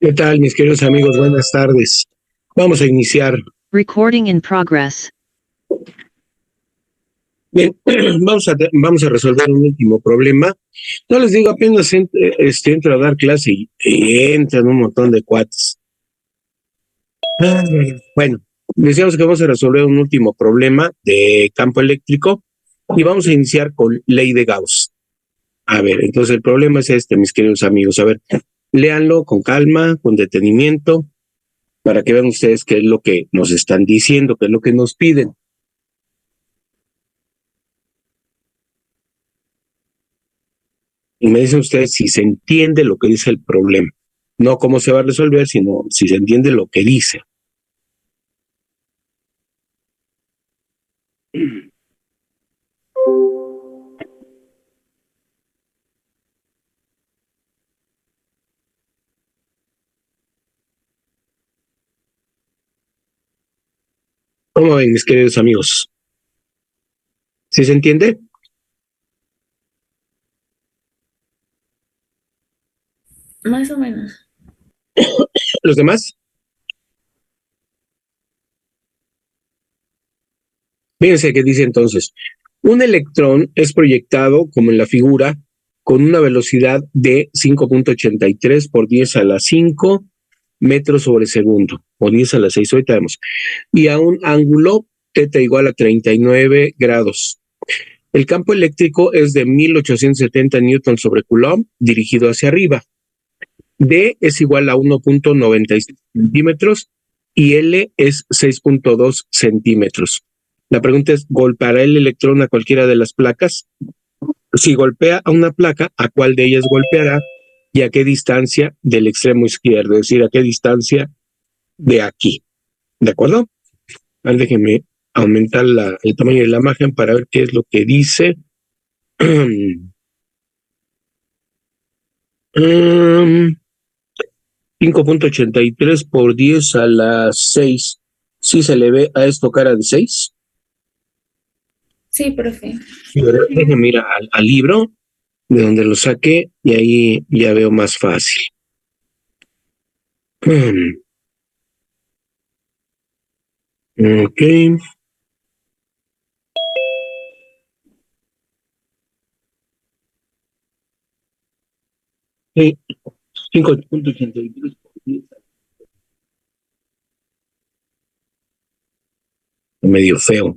¿Qué tal, mis queridos amigos? Buenas tardes. Vamos a iniciar. Recording in progress. Bien, vamos a resolver un último problema. No les digo, apenas entro a dar clase y entran un montón de cuates. Bueno, decíamos que vamos a resolver un último problema de campo eléctrico y vamos a iniciar con ley de Gauss. A ver, entonces el problema es este, mis queridos amigos. A ver, léanlo con calma, con detenimiento, para que vean ustedes qué es lo que nos están diciendo, qué es lo que nos piden. Y me dicen ustedes si se entiende lo que dice el problema. No cómo se va a resolver, sino si se entiende lo que dice. ¿Cómo ven, mis queridos amigos? ¿Sí se entiende? Más o menos. ¿Los demás? Fíjense qué dice entonces. Un electrón es proyectado, como en la figura, con una velocidad de 5.83 por 10 a la 5 metros sobre segundo, o 10 a la 6, ahorita vemos, y a un ángulo θ igual a 39 grados. El campo eléctrico es de 1870 newton sobre coulomb, dirigido hacia arriba. D es igual a 1.96 centímetros y L es 6.2 centímetros. La pregunta es, ¿golpeará el electrón a cualquiera de las placas? Si golpea a una placa, ¿a cuál de ellas golpeará y a qué distancia del extremo izquierdo? Es decir, ¿a qué distancia de aquí? ¿De acuerdo? A ver, déjenme aumentar el tamaño de la imagen para ver qué es lo que dice. 5.83 por 10 a la 6. ¿Sí se le ve a esto cara de 6? Sí, profe. Déjenme ir al libro de donde lo saqué y ahí ya veo más fácil. Ok. Sí, 5.83 por 10. Medio feo.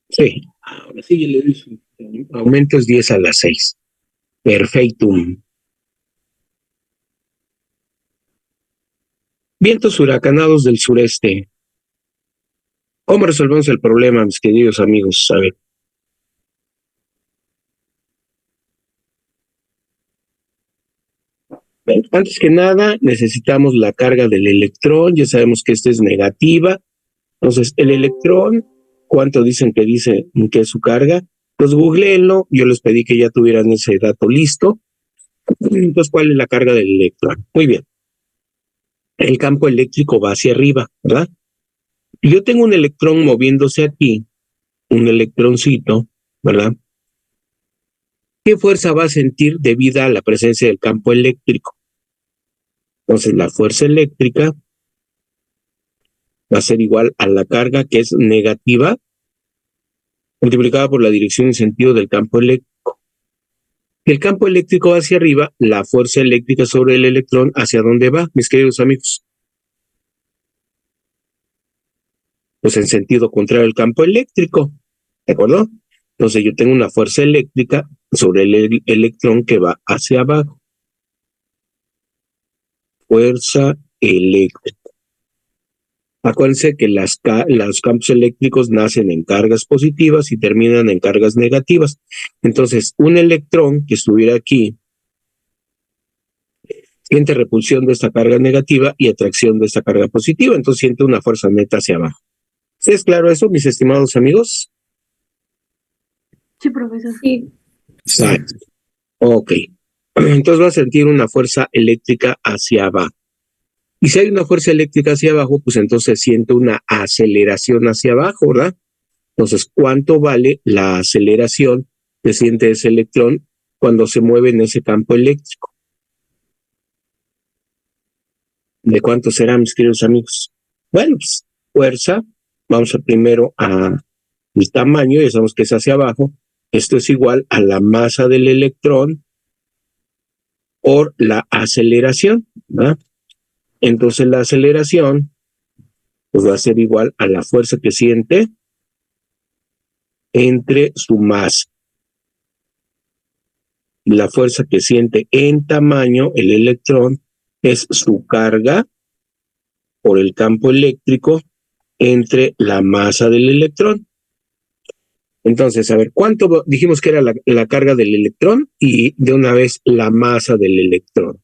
Sí, ahora sí ya le doy su aumento es 10 a la 6. Perfectum. Vientos huracanados del sureste. ¿Cómo resolvemos el problema, mis queridos amigos? A ver. Bueno, antes que nada, necesitamos la carga del electrón. Ya sabemos que esta es negativa. Entonces, el electrón, ¿cuánto dicen que es su carga? Pues googleenlo. Yo les pedí que ya tuvieran ese dato listo. Entonces, ¿cuál es la carga del electrón? Muy bien. El campo eléctrico va hacia arriba, ¿verdad? Yo tengo un electrón moviéndose aquí, un electroncito, ¿verdad? ¿Qué fuerza va a sentir debido a la presencia del campo eléctrico? Entonces, la fuerza eléctrica va a ser igual a la carga que es negativa multiplicada por la dirección y sentido del campo eléctrico. El campo eléctrico va hacia arriba, la fuerza eléctrica sobre el electrón, ¿hacia dónde va, mis queridos amigos? Pues en sentido contrario al campo eléctrico, ¿de acuerdo? Entonces yo tengo una fuerza eléctrica sobre el electrón que va hacia abajo. Fuerza eléctrica. Acuérdense que los campos eléctricos nacen en cargas positivas y terminan en cargas negativas. Entonces, un electrón que estuviera aquí siente repulsión de esta carga negativa y atracción de esta carga positiva. Entonces, siente una fuerza neta hacia abajo. ¿Sí es claro eso, mis estimados amigos? Sí, profesor. Sí. Exacto. Ok. Entonces va a sentir una fuerza eléctrica hacia abajo. Y si hay una fuerza eléctrica hacia abajo, pues entonces siente una aceleración hacia abajo, ¿verdad? Entonces, ¿cuánto vale la aceleración que siente ese electrón cuando se mueve en ese campo eléctrico. ¿De cuánto será, mis queridos amigos? Bueno, pues fuerza, vamos a primero a el tamaño, ya sabemos que es hacia abajo. Esto es igual a la masa del electrón por la aceleración, ¿verdad? Entonces la aceleración pues va a ser igual a la fuerza que siente entre su masa. La fuerza que siente en tamaño el electrón es su carga por el campo eléctrico entre la masa del electrón. Entonces, a ver, ¿cuánto dijimos que era la carga del electrón? Y de una vez la masa del electrón.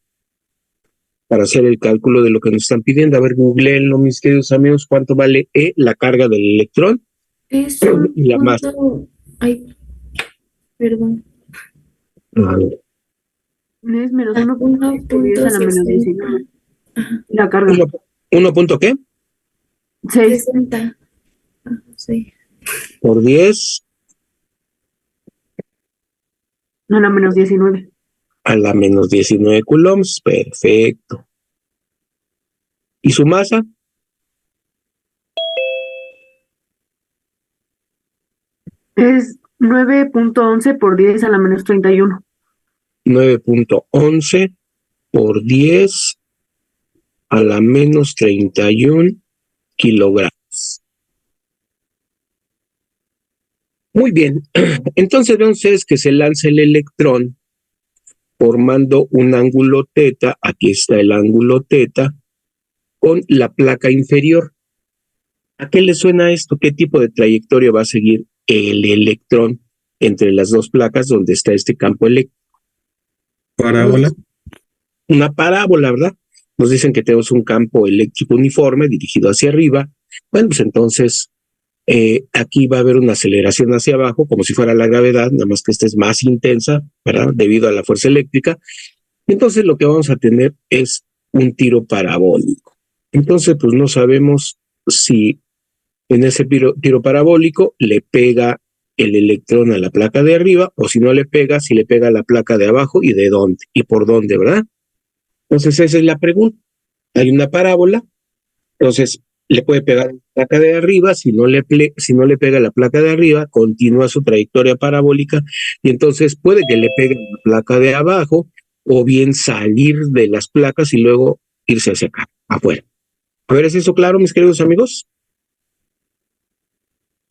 Para hacer el cálculo de lo que nos están pidiendo. A ver, googleenlo, mis queridos amigos, ¿cuánto vale la carga del electrón? Es Y la masa. Ay, perdón. Es menos 1.6 por 10 a la menos 19. La carga. ¿1 punto qué? 6. 60. Sí. Por 10. A la menos 19. A la menos 19 coulombs. Perfecto. ¿Y su masa? Es 9.11 por 10 a la menos 31. 9.11 por 10 a la menos 31 kilogramos. Muy bien. Entonces ven ustedes que se lanza el electrón formando un ángulo teta. Aquí está el ángulo teta con la placa inferior. ¿A qué le suena esto? ¿Qué tipo de trayectoria va a seguir el electrón entre las dos placas donde está este campo eléctrico? Parábola. Una parábola, ¿verdad? Nos dicen que tenemos un campo eléctrico uniforme dirigido hacia arriba. Bueno, pues entonces aquí va a haber una aceleración hacia abajo, como si fuera la gravedad, nada más que esta es más intensa, ¿verdad? Debido a la fuerza eléctrica. Entonces lo que vamos a tener es un tiro parabólico. Entonces, pues no sabemos si en ese tiro parabólico le pega el electrón a la placa de arriba, o si no le pega, si le pega a la placa de abajo y de dónde, y por dónde, ¿verdad? Entonces esa es la pregunta. Hay una parábola, entonces le puede pegar a la placa de arriba, si no le pega a la placa de arriba, continúa su trayectoria parabólica, y entonces puede que le pegue a la placa de abajo, o bien salir de las placas y luego irse hacia acá, afuera. A ver, ¿es eso claro, mis queridos amigos?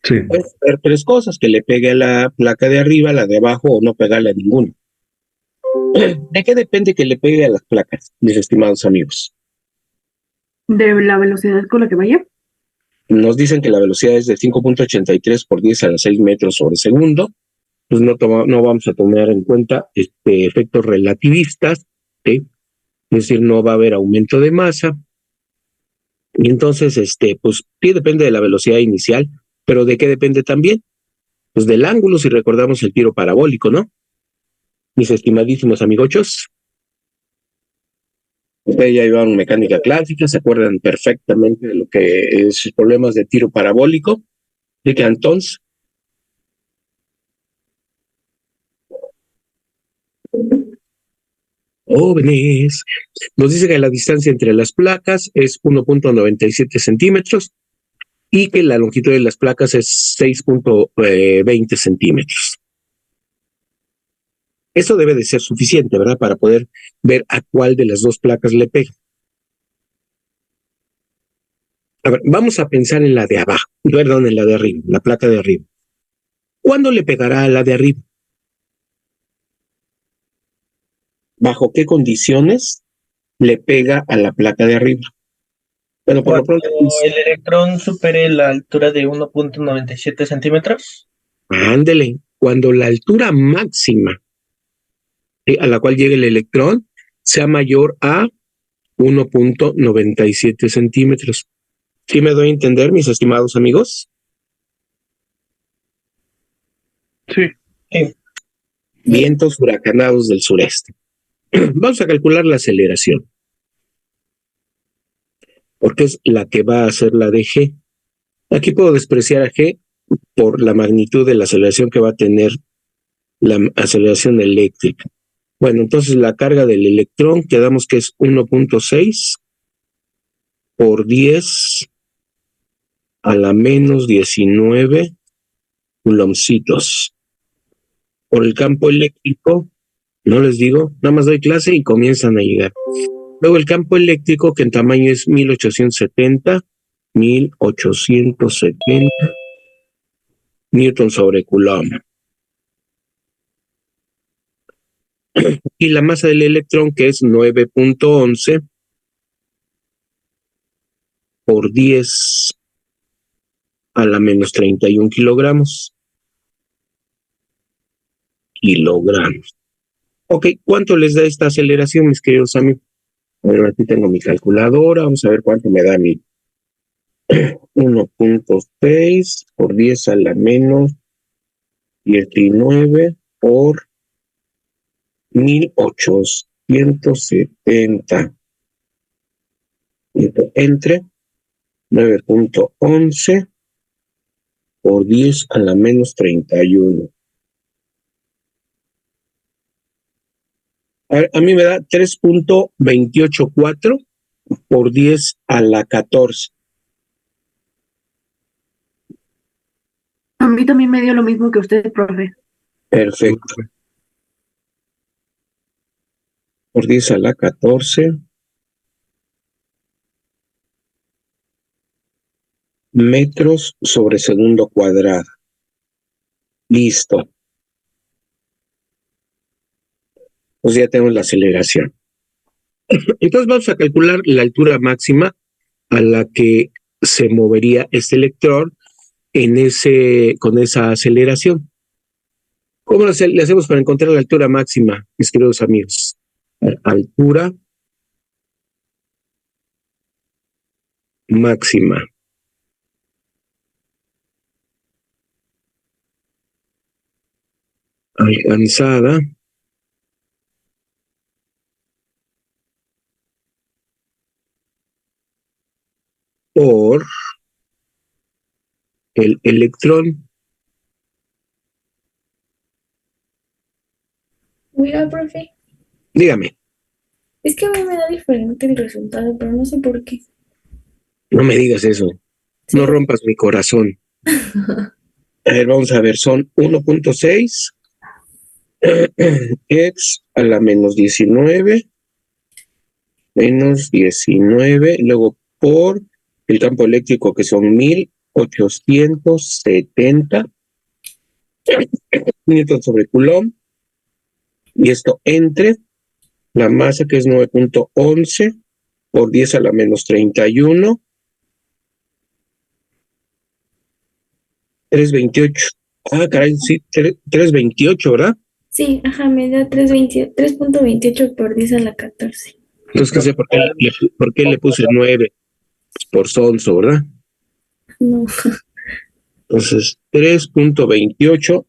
Sí. Puede haber tres cosas: que le pegue a la placa de arriba, la de abajo, o no pegarle a ninguna. ¿De qué depende que le pegue a las placas, mis estimados amigos? De la velocidad con la que vaya. Nos dicen que la velocidad es de 5.83 por 10 a la 6 metros sobre segundo. Pues no vamos a tomar en cuenta efectos relativistas, ¿sí? Es decir, no va a haber aumento de masa. Y entonces, pues sí depende de la velocidad inicial, pero ¿de qué depende también? Pues del ángulo, si recordamos el tiro parabólico, ¿no? Mis estimadísimos amigochos. Ustedes ya llevaron mecánica clásica, se acuerdan perfectamente de lo que es problemas de tiro parabólico. De que entonces, jóvenes, nos dice que la distancia entre las placas es 1.97 centímetros y que la longitud de las placas es 6.20 centímetros. Eso debe de ser suficiente, ¿verdad? Para poder ver a cuál de las dos placas le pega. A ver, vamos a pensar en la de abajo, perdón, en la de arriba, la placa de arriba. ¿Cuándo le pegará a la de arriba? ¿Bajo qué condiciones le pega a la placa de arriba? Bueno, por lo pronto, el electrón supere la altura de 1.97 centímetros. Ándele, cuando la altura máxima a la cual llegue el electrón sea mayor a 1.97 centímetros. ¿Sí me doy a entender, mis estimados amigos? Sí. Vientos huracanados del sureste. Vamos a calcular la aceleración, porque es la que va a ser la de G. Aquí puedo despreciar a G por la magnitud de la aceleración que va a tener la aceleración eléctrica. Bueno, entonces la carga del electrón quedamos que es 1.6 por 10 a la menos 19 coulombcitos. Por el campo eléctrico, no les digo, nada más doy clase y comienzan a llegar. Luego el campo eléctrico, que en tamaño es 1870 newton sobre coulomb. Y la masa del electrón, que es 9.11 por 10 a la menos 31 kilogramos. Ok, ¿cuánto les da esta aceleración, mis queridos amigos? Bueno, aquí tengo mi calculadora, vamos a ver cuánto me da mi 1.6 por 10 a la menos 19 por 1870 entre 9.11 por 10 a la menos 31. A mí me da 3.284 por 10 a la 14. A mí también me dio lo mismo que usted, profe. Perfecto. Por 10 a la 14. Metros sobre segundo cuadrado. Listo. Pues ya tenemos la aceleración. Entonces vamos a calcular la altura máxima a la que se movería este electrón con esa aceleración. ¿Cómo le hacemos para encontrar la altura máxima, mis queridos amigos? Altura máxima. Alcanzada por el electrón. Oiga, profe, Dígame, es que a mí me da diferente el resultado, pero no sé por qué. no me digas eso. Sí. No rompas mi corazón. A ver, vamos a ver, son 1.6 x a la menos 19, luego por el campo eléctrico, que son 1870 newton sobre coulomb, y esto entre la masa, que es 9.11 por 10 a la menos 31, 328. Ah, caray, sí, 328, ¿verdad? Sí, ajá, me da 3.28 por 10 a la 14. Entonces, ¿qué sé por qué le puse 9? Pues por sonso, ¿verdad? No, Entonces, 3.284.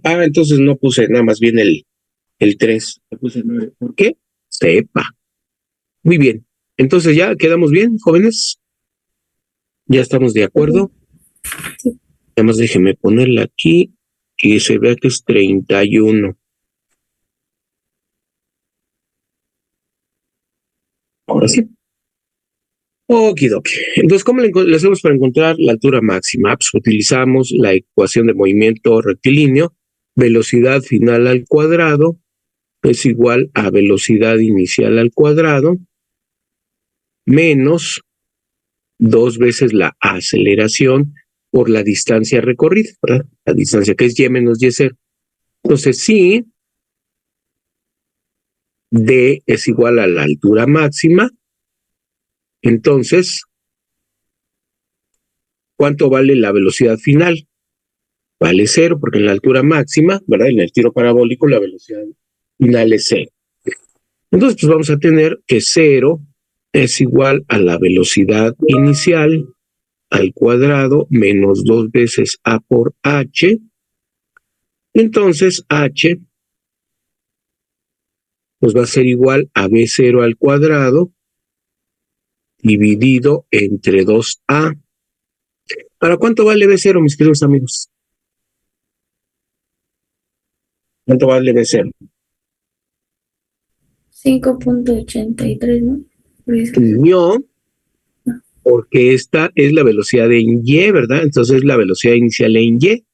Ah, entonces no puse nada más bien el 3. Le puse 9. ¿Por qué? Sepa. Muy bien. Entonces, ¿ya quedamos bien, jóvenes? ¿Ya estamos de acuerdo? sí. Nada más déjenme ponerla aquí y se vea que es 31. Ahora sí. Okidoki. Entonces, ¿cómo le hacemos para encontrar la altura máxima? Pues utilizamos la ecuación de movimiento rectilíneo. Velocidad final al cuadrado es igual a velocidad inicial al cuadrado menos 2 veces la aceleración por la distancia recorrida, ¿verdad? La distancia que es y menos y0. Entonces, si d es igual a la altura máxima, entonces, ¿cuánto vale la velocidad final? Vale 0, porque en la altura máxima, ¿verdad? En el tiro parabólico, la velocidad final es 0. Entonces, pues vamos a tener que 0 es igual a la velocidad inicial al cuadrado menos 2 veces a por h. Entonces, h pues va a ser igual a b0 al cuadrado dividido entre 2a. ¿Para cuánto vale b0, mis queridos amigos? ¿Cuánto vale B0? 5.83, ¿no? Por 10 No, porque esta es la velocidad en Y, ¿verdad? Entonces la velocidad inicial en Y.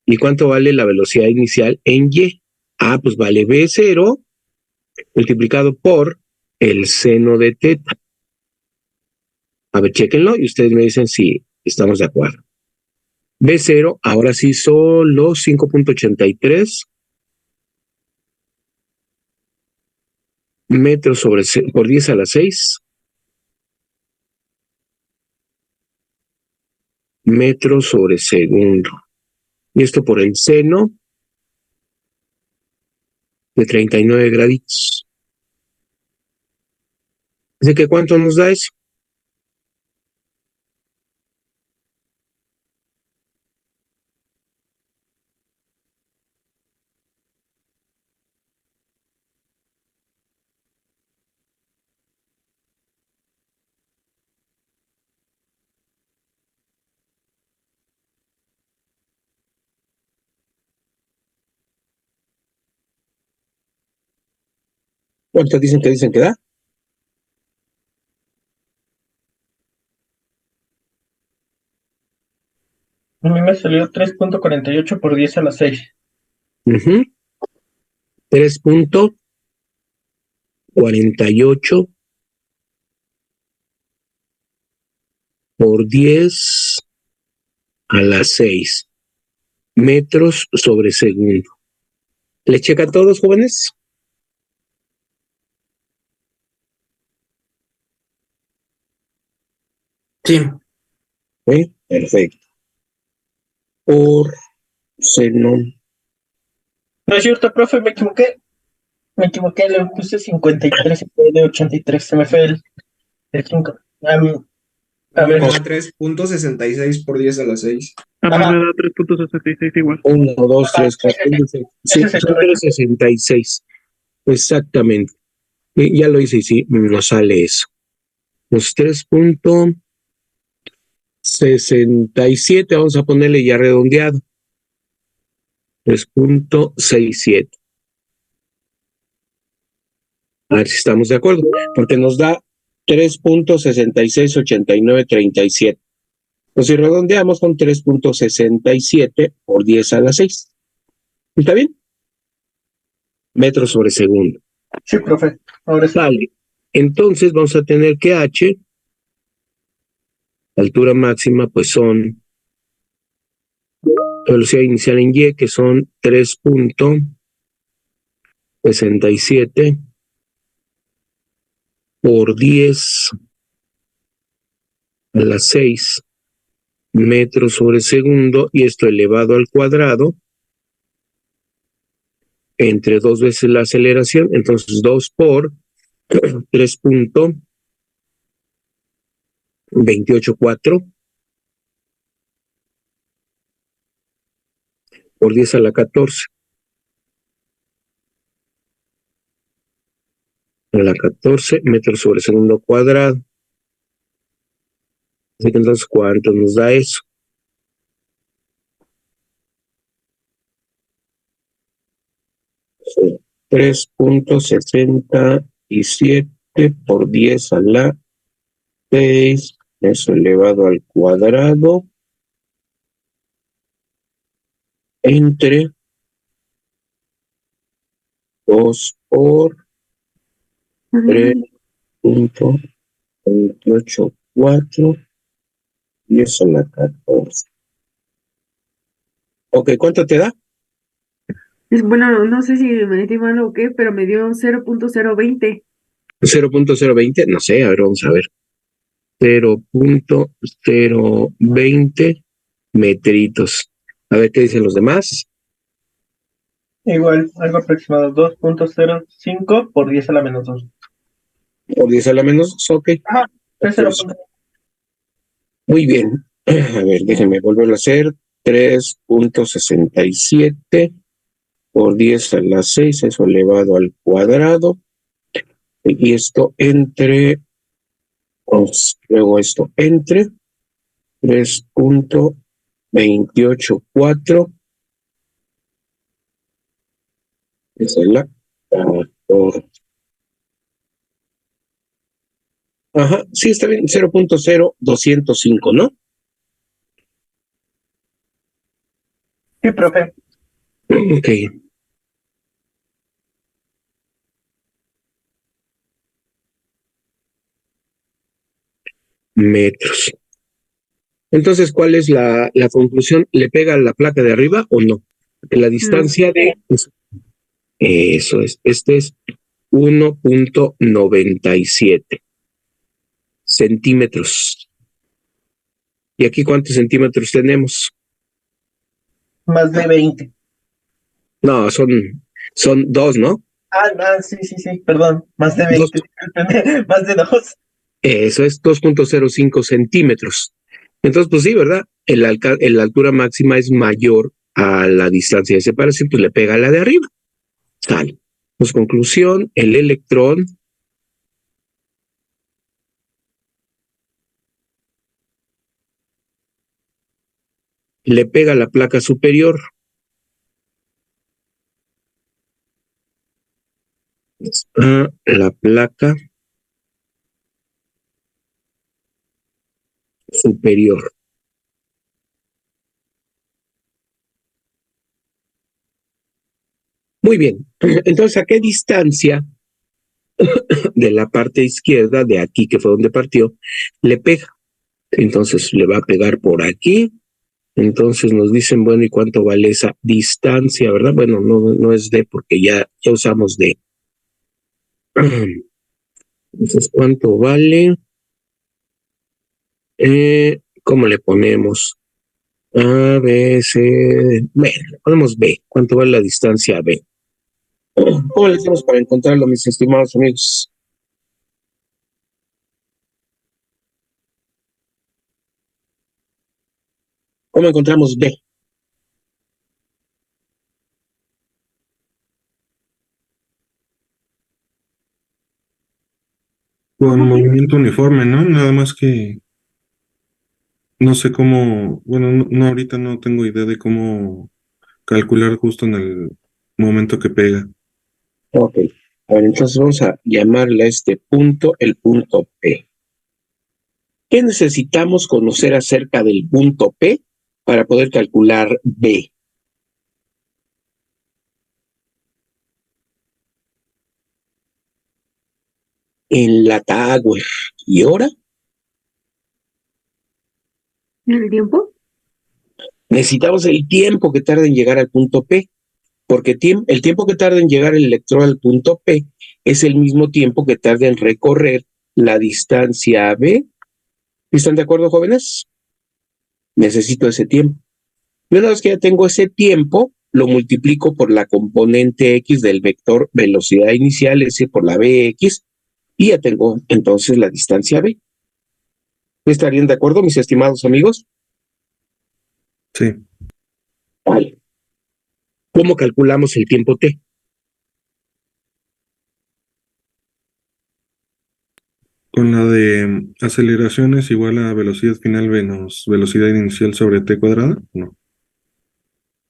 ¿Y cuánto vale la velocidad inicial en Y? Ah, pues vale B0 multiplicado por el seno de teta. A ver, chéquenlo y ustedes me dicen si estamos de acuerdo. B0, ahora sí solo 5.83 metros por 10 a la 6 metros sobre segundo. Y esto por el seno de 39 graditos. Así que, ¿cuánto nos da eso? ¿Cuánto dicen que da? A mí me salió 3.48 por 10 a la 6. 3.48 por 10 a la 6 metros sobre segundo. ¿Le checa a todos, jóvenes? Sí. Perfecto. Por seno. No es cierto, profe, me equivoqué. Me equivoqué, le puse 53 y fue de 83. Se me fue el 5. A A mí ver, me da 3.66 por 10 a la 6. A mí ajá, me da 3.66 igual. 1, 2, ajá, 3, 4, 5, 6. Sí, ese es el son correcto. 3.66. Exactamente. Ya lo hice y sí, nos sale eso. Los 3.67, vamos a ponerle ya redondeado. 3.67. A ver si estamos de acuerdo, porque nos da 3.668937. Pues si redondeamos con 3.67 por 10 a la 6. ¿Está bien? Metros sobre segundo. Sí, profe. Ahora sí. Vale. Entonces vamos a tener que H, altura máxima, pues son velocidad inicial en Y, que son 3.67 por 10 a la 6 metros sobre segundo, y esto elevado al cuadrado, entre 2 veces la aceleración, entonces 2 por 3.284 por 10 a la 14. A la 14 metros sobre segundo cuadrado. Así que entonces, ¿cuánto nos da eso? Sí. 3.67 por 10 a la 6, eso elevado al cuadrado, entre 2 por 3.284, 10 a la 14. Ok, ¿cuánto te da? Bueno, no sé si me metí mal o qué, pero me dio 0.020. 0.020, no sé, a ver, vamos a ver. 0.020 metritos. A ver qué dicen los demás. Igual, algo aproximado. 2.05 por 10 a la menos 2. Por 10 a la menos 2, ok. Ajá, es 0. Muy bien. A ver, déjenme volverlo a hacer. 3.67 por 10 a la 6, eso elevado al cuadrado. Y esto entre, luego esto entre 3.284 Esa es la 14. Ajá, sí, está bien, 0.0205, ¿no? Sí, profe. Ok. Metros. Entonces, ¿cuál es la conclusión? ¿Le pega a la placa de arriba o no? Que la No. distancia de... Eso es. Este es 1.97 centímetros. ¿Y aquí cuántos centímetros tenemos? Más de 20. No, son dos, ¿no? Sí, perdón. Más de Dos. 20. Discúlpenme. Más de 2. Eso es 2.05 centímetros. Entonces, pues sí, ¿verdad? La altura máxima es mayor a la distancia de separación, pues le pega a la de arriba. Sale. Pues conclusión, el electrón le pega a la placa superior. A la placa superior. Muy bien. Entonces, ¿a qué distancia de la parte izquierda, de aquí que fue donde partió, le pega? Entonces, le va a pegar por aquí. Entonces nos dicen, bueno, ¿y cuánto vale esa distancia, verdad? Bueno, no es D porque ya usamos D. Entonces, ¿cuánto vale? ¿Cómo le ponemos? A, B, C, bueno, le ponemos B. ¿Cuánto vale la distancia B? ¿Cómo le hacemos para encontrarlo, mis estimados amigos? ¿Cómo encontramos B? Con movimiento uniforme, ¿no? Nada más que no sé cómo, bueno, no ahorita no tengo idea de cómo calcular justo en el momento que pega. Ok. A ver, entonces vamos a llamarle a este punto el punto P. ¿Qué necesitamos conocer acerca del punto P para poder calcular B? En la Tower. ¿Y ahora? ¿El tiempo? Necesitamos el tiempo que tarda en llegar al punto P, porque el tiempo que tarda en llegar el electrón al punto P es el mismo tiempo que tarda en recorrer la distancia B. ¿Están de acuerdo, jóvenes? Necesito ese tiempo. Y una vez que ya tengo ese tiempo, lo multiplico por la componente X del vector velocidad inicial, es decir, por la Bx, y ya tengo entonces la distancia B. ¿Estarían de acuerdo, mis estimados amigos? Sí, Vale. ¿Cómo calculamos el tiempo T? con la de aceleración es igual a velocidad final menos velocidad inicial sobre t cuadrada, ¿no?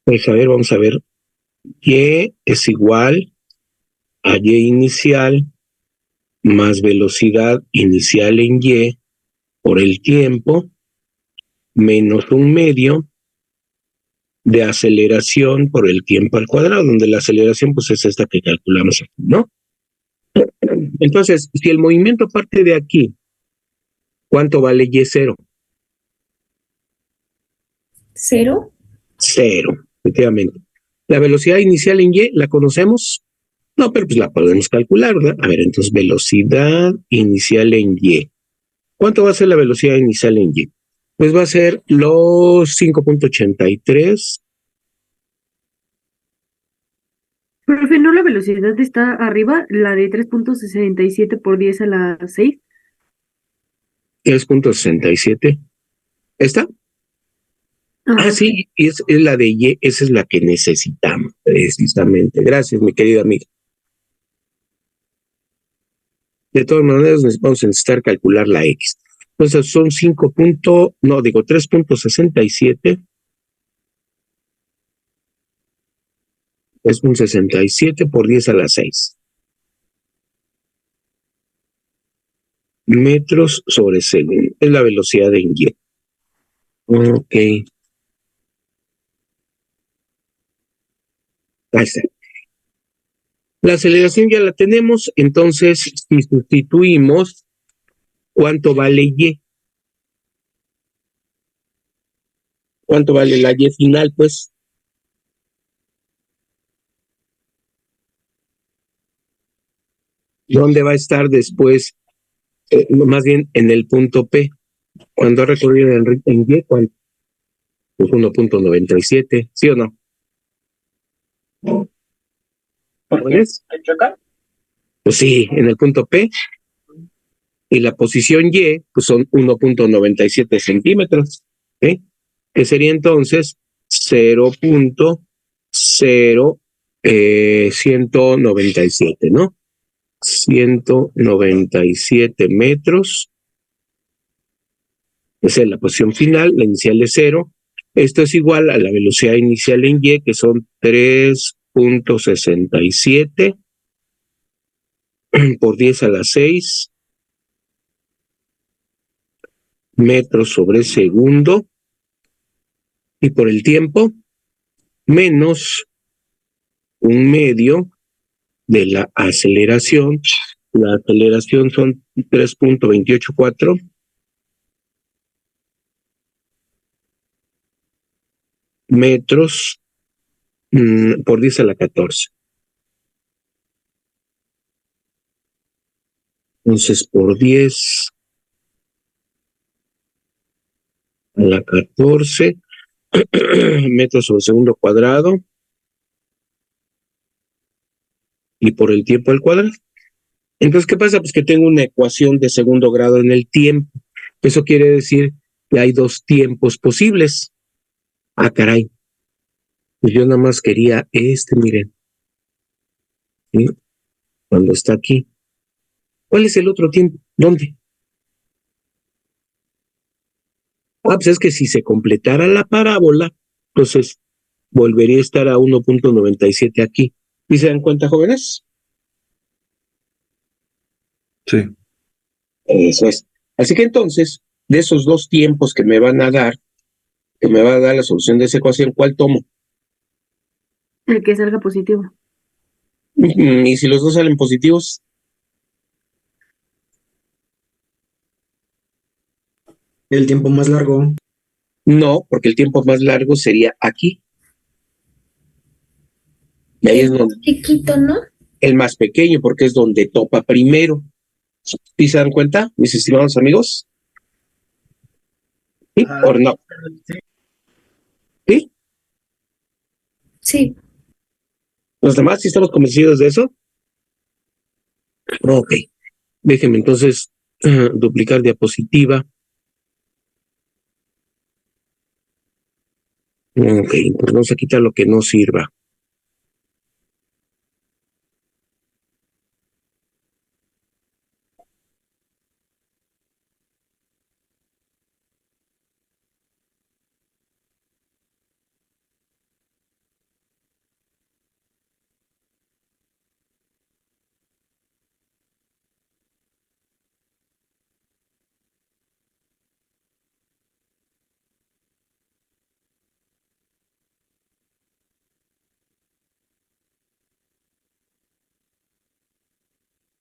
Pues a ver, vamos a ver. Y es igual a Y inicial más velocidad inicial en Y por el tiempo menos un medio de aceleración por el tiempo al cuadrado, donde la aceleración pues es esta que calculamos aquí, ¿no? Entonces, si el movimiento parte de aquí, ¿cuánto vale Y0? ¿Cero? Cero, efectivamente. La velocidad inicial en Y, ¿la conocemos? No, pero pues la podemos calcular, ¿verdad? A ver, entonces velocidad inicial en Y. ¿Cuánto va a ser la velocidad inicial en Y? Pues va a ser los 5.83. Profe, ¿no la velocidad está arriba? La de 3.67 por 10 a la 6. 3.67. ¿Esta? Ah, Ajá. sí, es la de Y, esa es la que necesitamos, precisamente. Gracias, mi querida amiga. De todas maneras, vamos a necesitar calcular la X. Entonces son 3.67 Es un 67 por 10 a la 6 metros sobre segundo. Es la velocidad en Y. Ok. Ahí está. La aceleración ya la tenemos, entonces si sustituimos, ¿cuánto vale Y? ¿Cuánto vale la Y final, pues? ¿Dónde va a estar después? Más bien en el punto P. Cuando ha recorrido en Y, ¿cuánto? Pues 1.97, ¿sí o no? ¿Por qué? ¿Puedes? ¿Hay chocar? Pues sí, en el punto P. Y la posición Y, pues son 1.97 centímetros, ¿sí? Que sería entonces 0.197, ¿no? 197 metros. Esa es la posición final, la inicial es 0. Esto es igual a la velocidad inicial en Y, que son 3.67 por 10 a la 6 metros sobre segundo. Y por el tiempo, menos un medio de la aceleración. La aceleración son 3.284 metros por 10 a la 14. Entonces, por 10 a la 14 metros sobre segundo cuadrado. Y por el tiempo al cuadrado. Entonces, ¿qué pasa? Pues que tengo una ecuación de segundo grado en el tiempo. Eso quiere decir que hay dos tiempos posibles. Ah, caray. Pues yo nada más quería miren. ¿Sí? Cuando está aquí. ¿Cuál es el otro tiempo? ¿Dónde? Ah, pues es que si se completara la parábola, entonces volvería a estar a 1.97 aquí. ¿Y se dan cuenta, jóvenes? Sí. Eso es. Así que entonces, de esos dos tiempos que me van a dar, que me va a dar la solución de esa ecuación, ¿cuál tomo? El que salga positivo. Y si los dos salen positivos, El tiempo más largo. no, porque el tiempo más largo sería aquí. Y ahí es Es donde chiquito, ¿no? el más pequeño, porque es donde topa primero. ¿Sí se dan cuenta, mis estimados amigos? ¿Sí Ah, o no? ¿Sí? Sí. ¿Los demás sí estamos convencidos de eso? Ok. Déjenme entonces duplicar diapositiva. Ok, pues vamos a quitar lo que no sirva.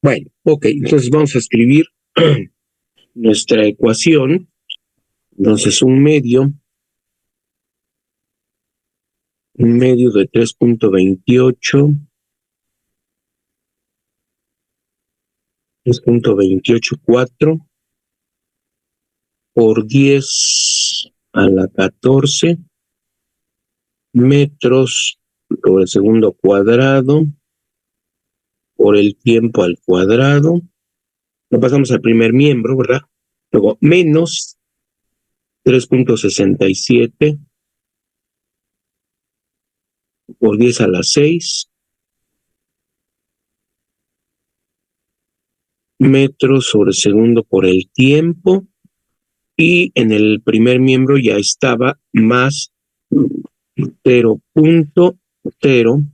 Bueno, ok, entonces vamos a escribir nuestra ecuación. Entonces un medio de 3.28, 3.284 por 10 a la 14 metros sobre segundo cuadrado por el tiempo al cuadrado. Lo pasamos al primer miembro, ¿verdad? Luego menos 3.67 por 10 a la 6 metros sobre segundo por el tiempo. Y en el primer miembro ya estaba más 0.0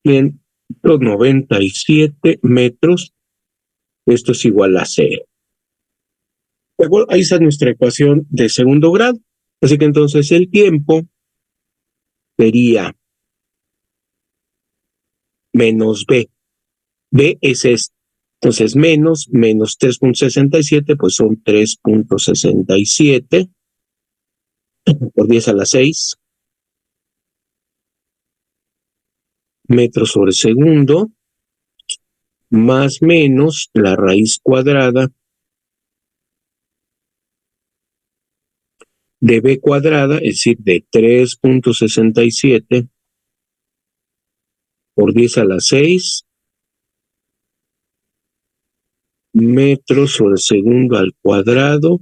197 metros. Esto es igual a 0. De acuerdo, ahí está nuestra ecuación de segundo grado. Así que entonces el tiempo sería menos B. B es este. Entonces menos 3.67, pues son 3.67 por 10 a la 6 metros sobre segundo, más menos la raíz cuadrada de B cuadrada, es decir, de 3.67 por 10 a la 6 metros sobre segundo al cuadrado,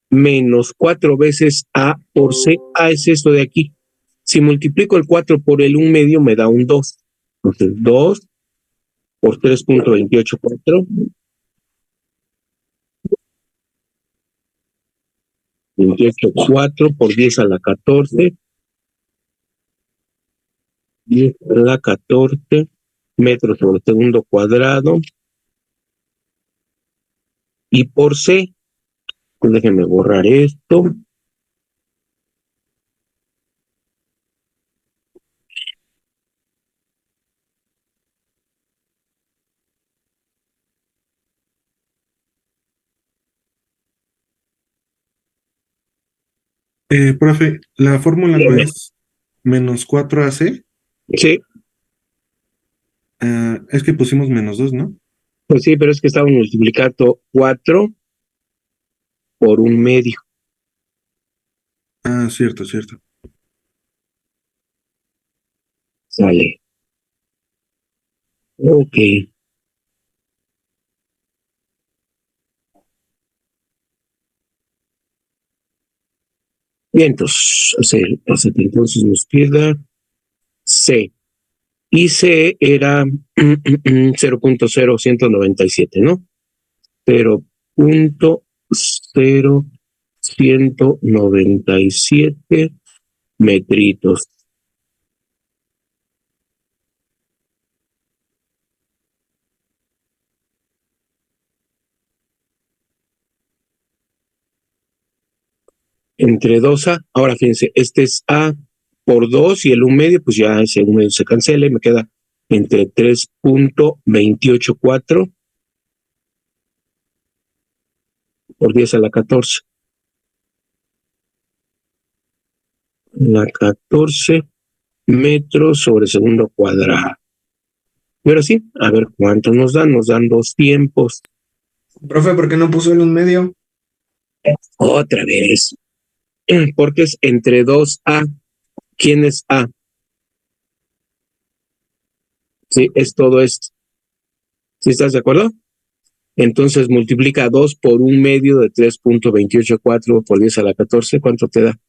menos 4 veces A por C. A es esto de aquí. Si multiplico el 4 por el 1/2 me da un 2. Entonces 2 por 3.284, 28,4 por 10 a la 14, 10 a la 14 metros sobre segundo cuadrado. Y por C, pues déjenme borrar esto. Profe, la fórmula no Dígame. es menos 4AC. Sí, Es que pusimos menos 2, ¿no? pues sí, pero es que estamos multiplicando 4 por 1/2. Ah, cierto, cierto. Sale. Ok. Bien, entonces nos queda C. Y C era 0.0197, ¿no? 0.0197 metritos. Entre 2A, ahora fíjense, este es A por 2 y el 1/2, pues ya ese 1/2 se cancela y me queda entre 3.284 por 10 a la 14. La 14 metros sobre segundo cuadrado. Y ahora sí, a ver cuánto nos dan. Nos dan 2 tiempos. Profe, ¿por qué no puso el 1/2? Otra vez. Porque es entre 2A. ¿Quién es A? Sí, es todo esto. ¿Sí estás de acuerdo? Entonces multiplica 2 por 1/2 de 3.284 por 10 a la 14. ¿Cuánto te da?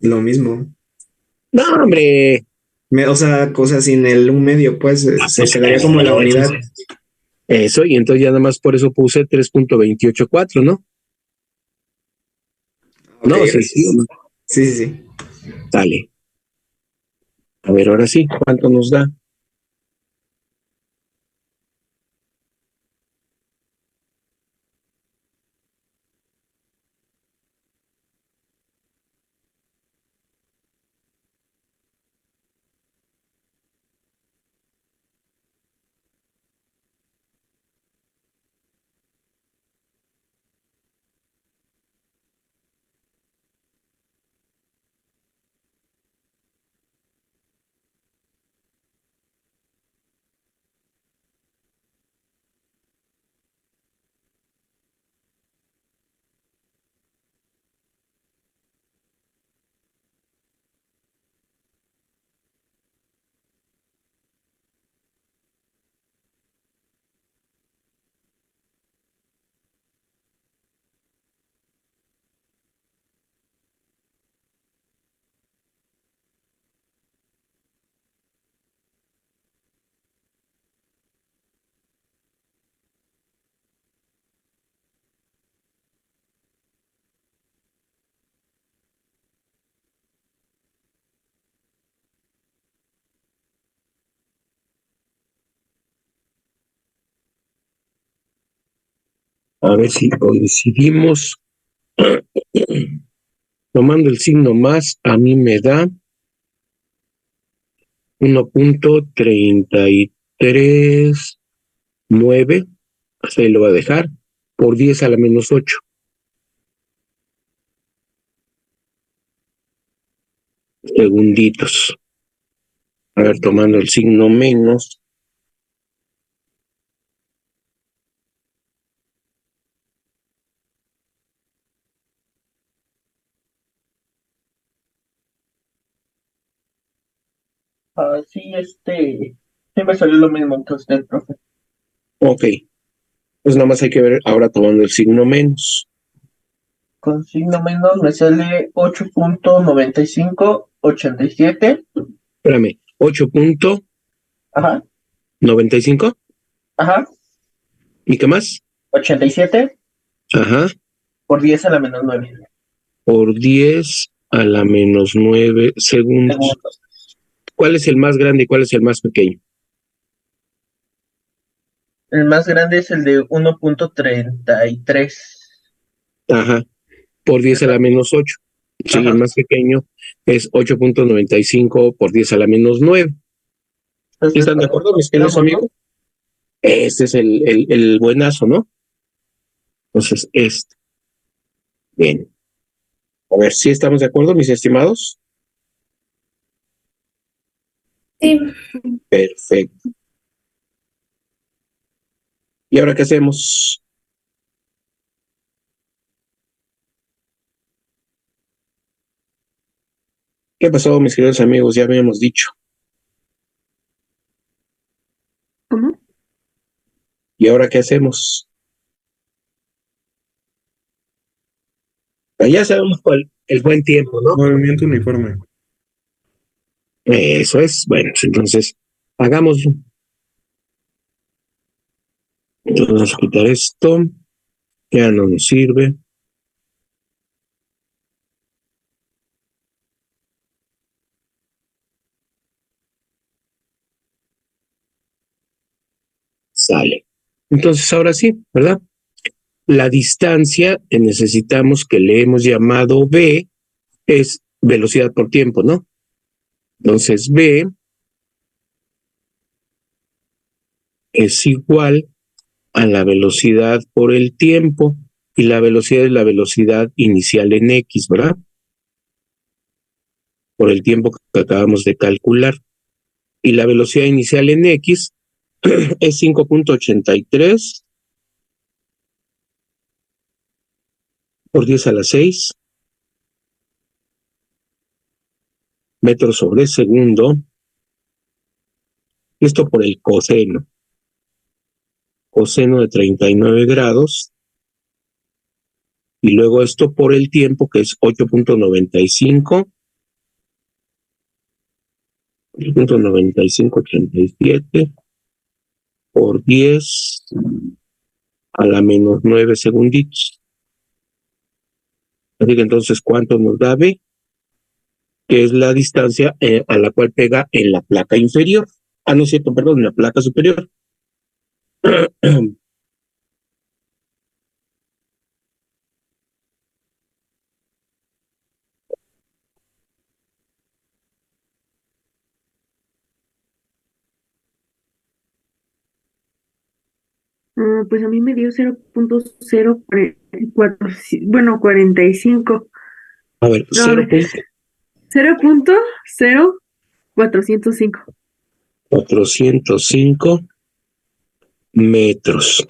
Lo mismo. No, hombre. O sea, sin el 1/2, pues se quedaría como la unidad. Eso, y entonces ya nada más por eso puse 3.284, ¿no? Ok, No, sí, sí, gracias. Sí, sí, sí. sale. A ver, ahora sí, ¿cuánto nos da? A ver si coincidimos. Tomando el signo más, a mí me da 1.339, hasta ahí lo voy a dejar, por 10 a la menos 8. Segunditos. A ver, tomando el signo menos. Sí, sí me salió lo mismo que usted, profe. Ok. Pues nada más hay que ver ahora tomando el signo menos. Con signo menos me sale 8.9587. Espérame, 8.95. Ajá, ajá, ¿Y qué más? 87 Ajá. por 10 a la menos 9 Por 10 a la menos 9 segundos. segundos. ¿Cuál es el más grande y cuál es el más pequeño? El más grande es el de 1.33. Ajá. Por 10 a la menos 8. Sí, Ajá. el más pequeño es 8.95 por 10 a la menos 9. ¿Sí Entonces, están de acuerdo, mis queridos ¿estamos, no? amigos? Este es el buenazo, ¿no? Entonces, este. Bien. A ver si estamos de acuerdo, mis estimados. Sí, Perfecto. ¿Y ahora qué hacemos? ¿Qué pasó, mis queridos amigos? Ya habíamos dicho. ¿Cómo? ¿Y ahora qué hacemos? Ya sabemos cuál el buen tiempo, ¿no? Movimiento uniforme. Eso es. Bueno, pues entonces, hagámoslo. Entonces, vamos a quitar esto. Ya no nos sirve. Sale. Entonces, ahora sí, ¿verdad? La distancia que necesitamos, que le hemos llamado v, es velocidad por tiempo, ¿no? Entonces, v es igual a la velocidad por el tiempo, y la velocidad es la velocidad inicial en x, ¿verdad? Por el tiempo que acabamos de calcular. Y la velocidad inicial en x es 5.83 por 10 a la 6 metros sobre segundo. Esto por el coseno. Coseno de 39 grados. Y luego esto por el tiempo, que es 8.95. 8.9587 por 10 a la menos 9 segunditos. Así que entonces, ¿cuánto nos da B? Que es la distancia a la cual pega en la placa inferior. Ah, no es cierto, perdón, en la placa superior. Pues a mí me dio 0.044, bueno, 45. A ver, No, a ver, 0.0405. 0.405 metros.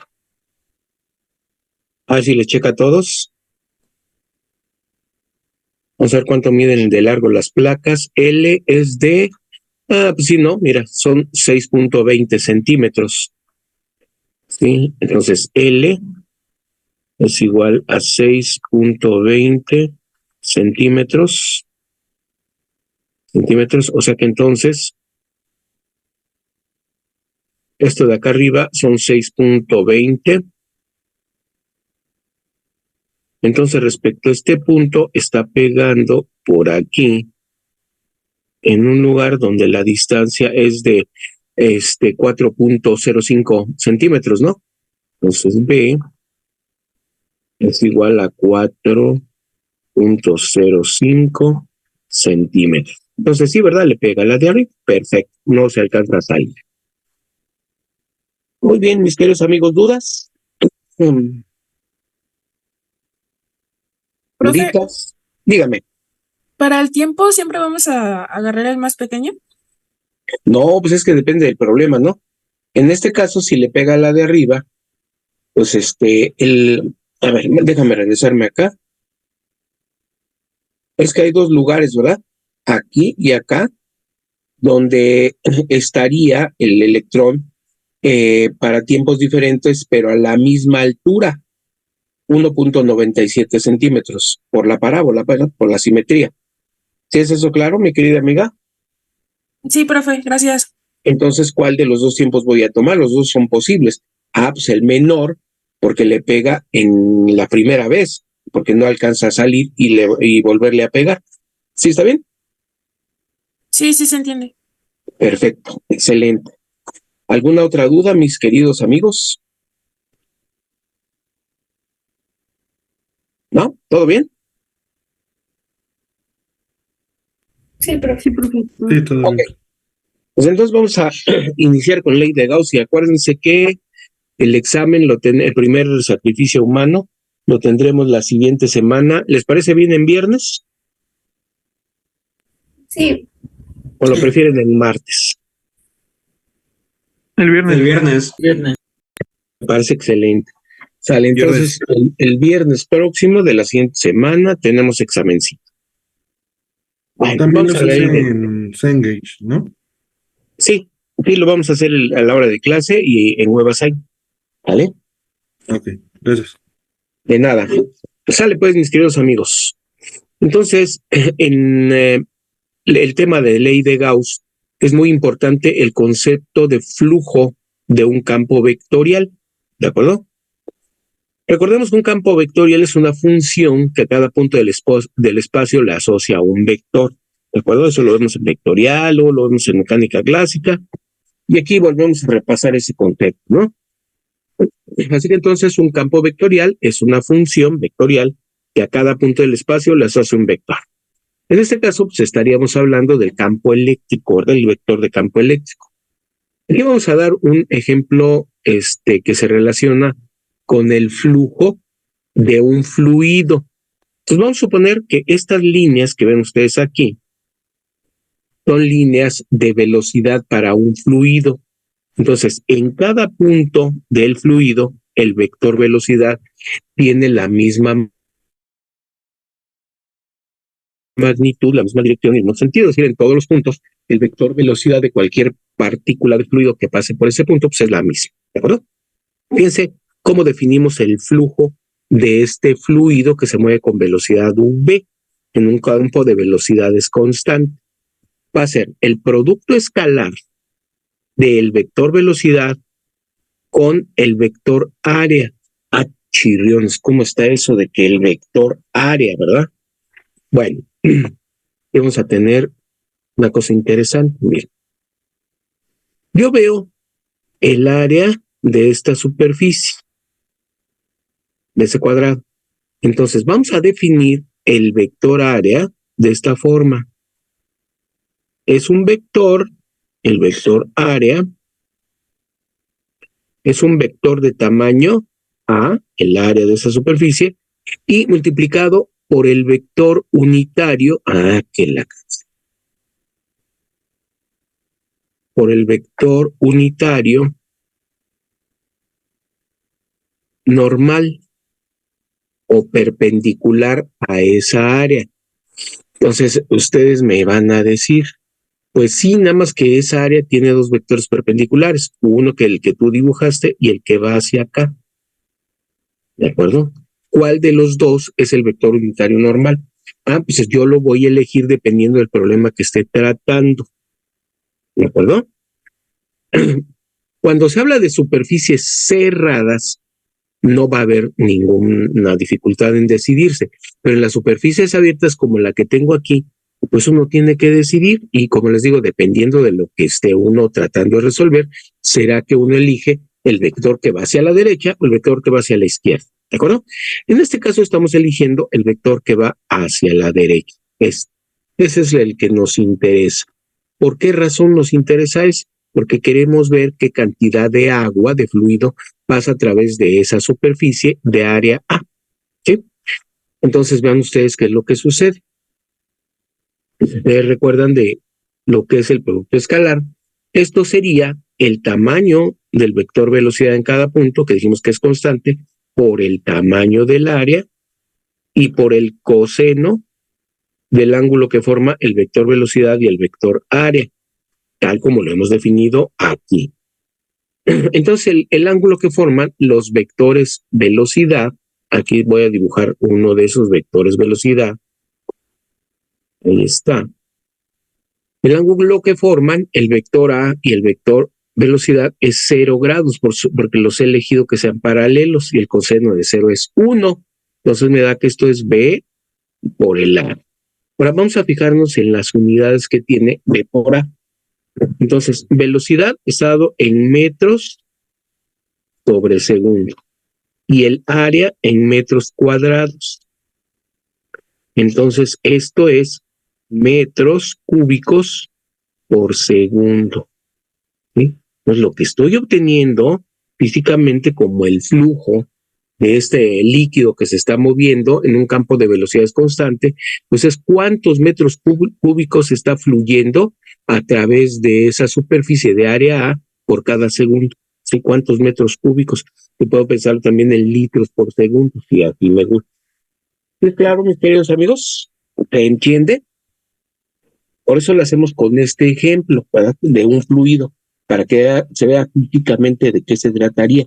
A ver si le checa a todos. Vamos a ver cuánto miden de largo las placas. L es de... pues sí, no, mira, son 6.20 centímetros. ¿Sí? Entonces, L es igual a 6.20 centímetros. O sea que entonces, esto de acá arriba son 6.20. Entonces, respecto a este punto, está pegando por aquí, en un lugar donde la distancia es de 4.05 centímetros, ¿no? Entonces, B es igual a 4.05 centímetros. Entonces, sí, ¿verdad? Le pega la de arriba. Perfecto. No se alcanza a salir. Muy bien, mis queridos amigos, ¿dudas? Profe, ¿Duditas? Dígame. para el tiempo siempre vamos a agarrar el más pequeño. No, pues es que depende del problema, ¿no? En este caso, si le pega la de arriba, pues a ver, déjame regresarme acá. Es que hay dos lugares, ¿verdad? Aquí y acá, donde estaría el electrón para tiempos diferentes, pero a la misma altura, 1.97 centímetros, por la parábola, ¿verdad? Por la simetría. ¿Sí es eso claro, mi querida amiga? Sí, profe, gracias. Entonces, ¿cuál de los dos tiempos voy a tomar? Los dos son posibles. Pues el menor, porque le pega en la primera vez, porque no alcanza a salir y volverle a pegar. ¿Sí está bien? Sí, sí se entiende. Perfecto, excelente. ¿Alguna otra duda, mis queridos amigos? ¿No? ¿Todo bien? Sí, profe. Sí, profesor. Sí, todo Ok. bien. Pues entonces vamos a iniciar con ley de Gauss y acuérdense que el examen, el primer sacrificio humano, lo tendremos la siguiente semana. ¿Les parece bien en viernes? Sí, ¿O lo Sí. prefieren el martes? El viernes. El viernes. Viernes. Me parece excelente. Sale, entonces el viernes próximo de la siguiente semana tenemos examencito. Bueno, También vamos los a la hace ley de... en Cengage, ¿no? Sí, lo vamos a hacer a la hora de clase y en Webasite. ¿Vale? Ok, gracias. De nada. Sale pues, mis queridos amigos. Entonces, en el tema de ley de Gauss es muy importante el concepto de flujo de un campo vectorial. ¿De acuerdo? Recordemos que un campo vectorial es una función que a cada punto del espacio le asocia a un vector. ¿De acuerdo? Eso lo vemos en vectorial o lo vemos en mecánica clásica. Y aquí volvemos a repasar ese concepto, ¿no? Así que entonces un campo vectorial es una función vectorial que a cada punto del espacio le asocia un vector. En este caso, pues estaríamos hablando del campo eléctrico, del vector de campo eléctrico. Aquí vamos a dar un ejemplo que se relaciona con el flujo de un fluido. Entonces vamos a suponer que estas líneas que ven ustedes aquí son líneas de velocidad para un fluido. Entonces, en cada punto del fluido, el vector velocidad tiene la misma magnitud, la misma dirección y el mismo sentido. Es decir, en todos los puntos, el vector velocidad de cualquier partícula de fluido que pase por ese punto, pues es la misma. ¿De acuerdo? Fíjense cómo definimos el flujo de este fluido que se mueve con velocidad v en un campo de velocidades constante. Va a ser el producto escalar del vector velocidad con el vector área. Chirriones, ¿cómo está eso de que el vector área, verdad? Bueno, vamos a tener una cosa interesante. Miren, yo veo el área de esta superficie, de ese cuadrado. Entonces, vamos a definir el vector área de esta forma. Es un vector, el vector área, es un vector de tamaño A, el área de esa superficie, y multiplicado por el vector unitario, por el vector unitario normal o perpendicular a esa área. Entonces, ustedes me van a decir, pues sí, nada más que esa área tiene dos vectores perpendiculares, uno que el que tú dibujaste y el que va hacia acá. ¿De acuerdo? ¿Cuál de los dos es el vector unitario normal? Pues yo lo voy a elegir dependiendo del problema que esté tratando. ¿De acuerdo? Cuando se habla de superficies cerradas, no va a haber ninguna dificultad en decidirse, pero en las superficies abiertas como la que tengo aquí, pues uno tiene que decidir y como les digo, dependiendo de lo que esté uno tratando de resolver, será que uno elige el vector que va hacia la derecha o el vector que va hacia la izquierda. ¿De acuerdo? En este caso estamos eligiendo el vector que va hacia la derecha. Ese es el que nos interesa. ¿Por qué razón nos interesa eso? Porque queremos ver qué cantidad de agua, de fluido, pasa a través de esa superficie de área A. ¿Sí? Entonces vean ustedes qué es lo que sucede. Ustedes recuerdan de lo que es el producto escalar. Esto sería el tamaño del vector velocidad en cada punto, que dijimos que es constante, por el tamaño del área y por el coseno del ángulo que forma el vector velocidad y el vector área, tal como lo hemos definido aquí. Entonces, el ángulo que forman los vectores velocidad, aquí voy a dibujar uno de esos vectores velocidad. Ahí está. El ángulo que forman el vector A y el vector velocidad es 0 grados, porque los he elegido que sean paralelos y el coseno de 0 es 1. Entonces me da que esto es B por el A. Ahora vamos a fijarnos en las unidades que tiene B por A. Entonces, velocidad está dado en metros sobre segundo y el área en metros cuadrados. Entonces, esto es metros cúbicos por segundo. ¿Sí? Pues lo que estoy obteniendo físicamente como el flujo de este líquido que se está moviendo en un campo de velocidades constante, pues es cuántos metros cúbicos está fluyendo a través de esa superficie de área A por cada segundo. ¿Sí? ¿Cuántos metros cúbicos? Yo puedo pensar también en litros por segundo, si aquí me gusta. ¿Es claro, mis queridos amigos? ¿Se entiende? Por eso lo hacemos con este ejemplo, ¿verdad? De un fluido, para que se vea físicamente de qué se trataría.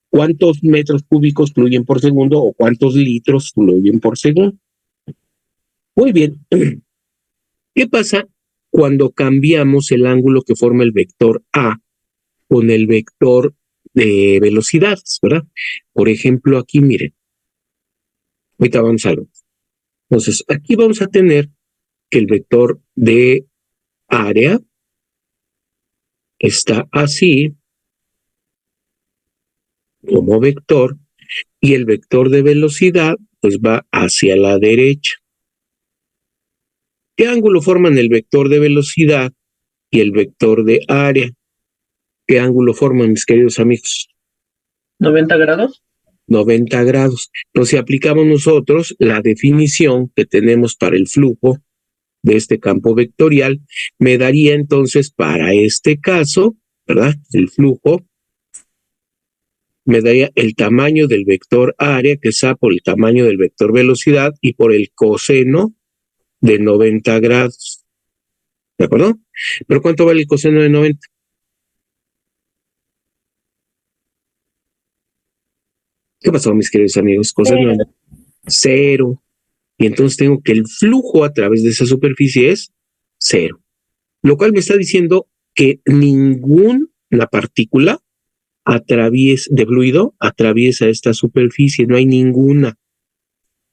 ¿Cuántos metros cúbicos fluyen por segundo o cuántos litros fluyen por segundo? Muy bien. ¿Qué pasa cuando cambiamos el ángulo que forma el vector A con el vector de velocidades, ¿verdad? Por ejemplo, aquí miren. Ahorita vamos a ver. Entonces, aquí vamos a tener que el vector de área está así, como vector, y el vector de velocidad pues va hacia la derecha. ¿Qué ángulo forman el vector de velocidad y el vector de área? ¿Qué ángulo forman, mis queridos amigos? 90 grados. 90 grados. Entonces, si aplicamos nosotros la definición que tenemos para el flujo de este campo vectorial, me daría entonces para este caso, ¿verdad? El flujo me daría el tamaño del vector área, que es A por el tamaño del vector velocidad y por el coseno de 90 grados. ¿De acuerdo? ¿Pero cuánto vale el coseno de 90? ¿Qué pasó, mis queridos amigos? Coseno de 0. Y entonces tengo que el flujo a través de esa superficie es 0. Lo cual me está diciendo que ninguna partícula de fluido atraviesa esta superficie, no hay ninguna.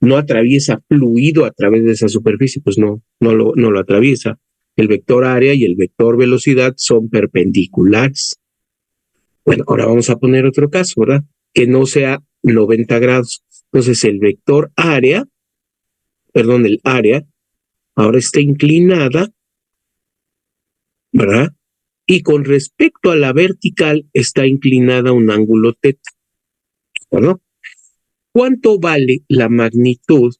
No atraviesa fluido a través de esa superficie, pues no lo atraviesa. El vector área y el vector velocidad son perpendiculares. Bueno, ahora vamos a poner otro caso, ¿verdad? Que no sea 90 grados. Entonces el área, ahora está inclinada, ¿verdad? Y con respecto a la vertical está inclinada a un ángulo teta, ¿verdad? ¿Cuánto vale la magnitud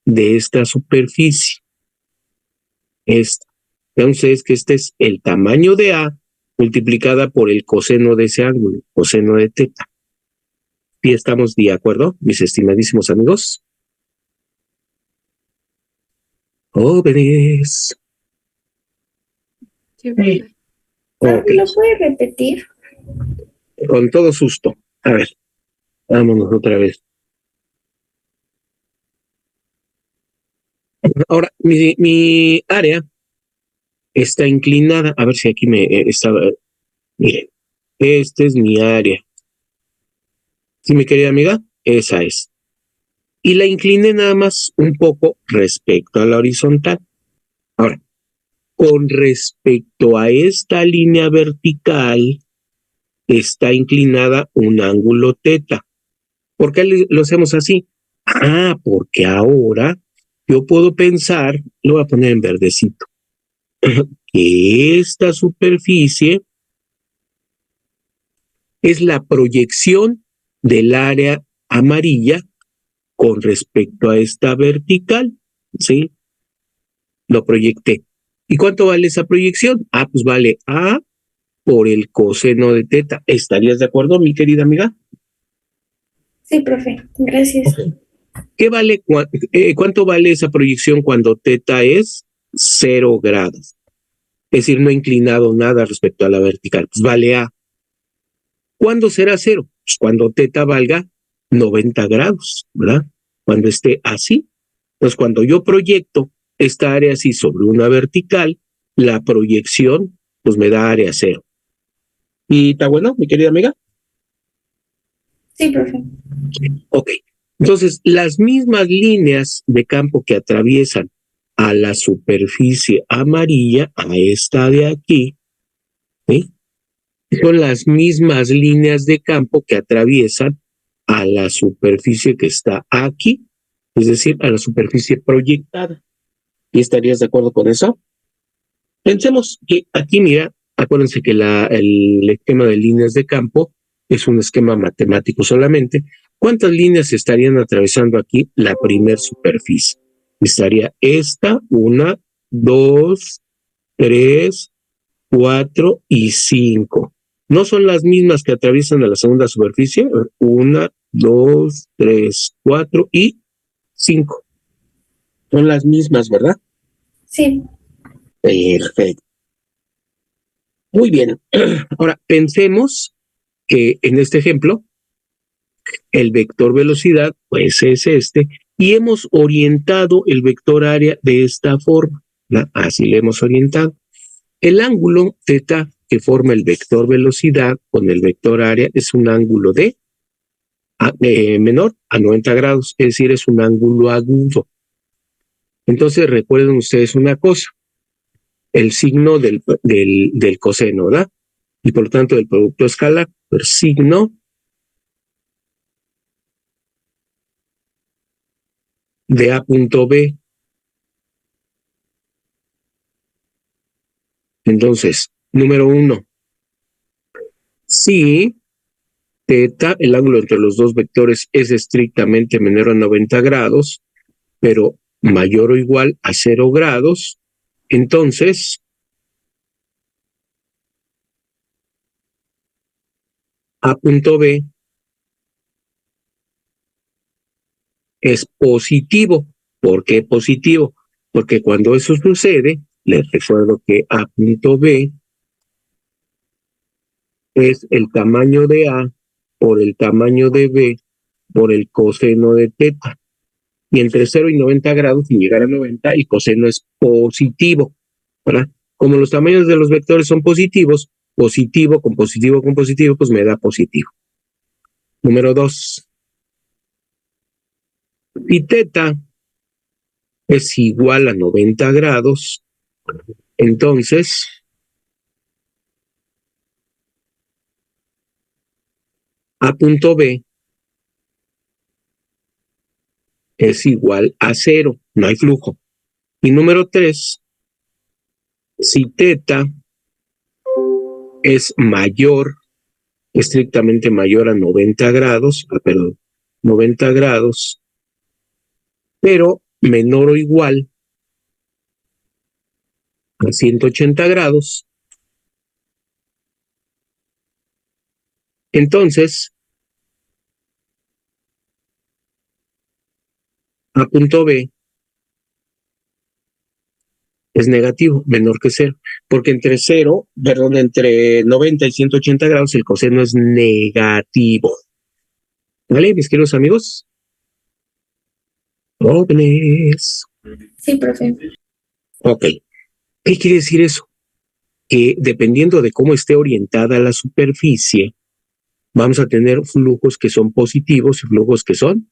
de esta superficie? Esta. Entonces, que este es el tamaño de A multiplicada por el coseno de ese ángulo, coseno de teta. ¿Y estamos de acuerdo, mis estimadísimos amigos? Jóvenes. Sí, Ok, ¿Lo puede repetir? con todo susto. A ver, vámonos otra vez. Ahora, mi área está inclinada. A ver si aquí me estaba. Miren, esta es mi área. ¿Sí, mi querida amiga? Esa es. Y la incliné nada más un poco respecto a la horizontal. Ahora, con respecto a esta línea vertical, está inclinada un ángulo teta. ¿Por qué lo hacemos así? Ah, porque ahora yo puedo pensar, lo voy a poner en verdecito, que esta superficie es la proyección del área amarilla con respecto a esta vertical, ¿sí? Lo proyecté. ¿Y cuánto vale esa proyección? Ah, pues vale A por el coseno de teta. ¿Estarías de acuerdo, mi querida amiga? Sí, profe. Gracias. ¿Qué vale, cuánto vale esa proyección cuando teta es 0 grados? Es decir, no he inclinado nada respecto a la vertical. Pues vale A. ¿Cuándo será 0? Pues cuando teta valga 90 grados, ¿verdad? Cuando esté así. Entonces, cuando yo proyecto esta área así sobre una vertical, la proyección pues me da área 0. ¿Y está bueno, mi querida amiga? Sí, profe. Ok. Entonces, las mismas líneas de campo que atraviesan a la superficie amarilla, a esta de aquí, ¿sí? Son las mismas líneas de campo que atraviesan a la superficie que está aquí, es decir, a la superficie proyectada. ¿Y estarías de acuerdo con eso? Pensemos que aquí, mira, acuérdense que el esquema de líneas de campo es un esquema matemático solamente. ¿Cuántas líneas estarían atravesando aquí la primer superficie? Estaría esta, 1, 2, 3, 4 y 5. ¿No son las mismas que atraviesan a la segunda superficie? 1, 2, 3, 4 y 5. Son las mismas, ¿verdad? Sí. Perfecto. Muy bien. Ahora, pensemos que en este ejemplo, el vector velocidad, pues es este, y hemos orientado el vector área de esta forma, ¿no? Así le hemos orientado. El ángulo θ que forma el vector velocidad con el vector área es un ángulo de menor a 90 grados, es decir, es un ángulo agudo. Entonces recuerden ustedes una cosa, el signo del coseno, ¿verdad? Y por lo tanto del producto escalar, el signo de A punto B. Entonces, número 1, si θ, el ángulo entre los dos vectores es estrictamente menor a 90 grados, pero mayor o igual a 0 grados, entonces A punto B es positivo. ¿Por qué positivo? Porque cuando eso sucede, les recuerdo que A punto B es el tamaño de A por el tamaño de B por el coseno de θ. Y entre 0 y 90 grados, sin llegar a 90, el coseno es positivo, ¿verdad? Como los tamaños de los vectores son positivos, positivo con positivo con positivo, pues me da positivo. Número 2. Si θ es igual a 90 grados, entonces A punto B es igual a 0, no hay flujo. Y número 3, si θ es mayor, estrictamente mayor a 90 grados, 90 grados, pero menor o igual a 180 grados, entonces A punto B es negativo, menor que 0, porque entre 90 y 180 grados el coseno es negativo. ¿Vale, mis queridos amigos? Jóvenes. Sí, profe. Ok. ¿Qué quiere decir eso? Que dependiendo de cómo esté orientada la superficie, vamos a tener flujos que son positivos y flujos que son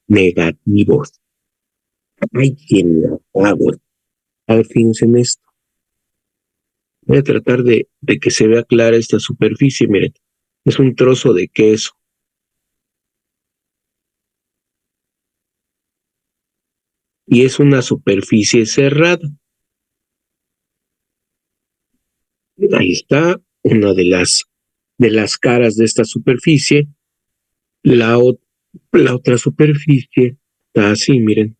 negativos. Ay, quién la hago. A ver, fíjense en esto. Voy a tratar de que se vea clara esta superficie. Miren, es un trozo de queso. y es una superficie cerrada. Ahí está una de las caras de esta superficie. La otra superficie está así, miren.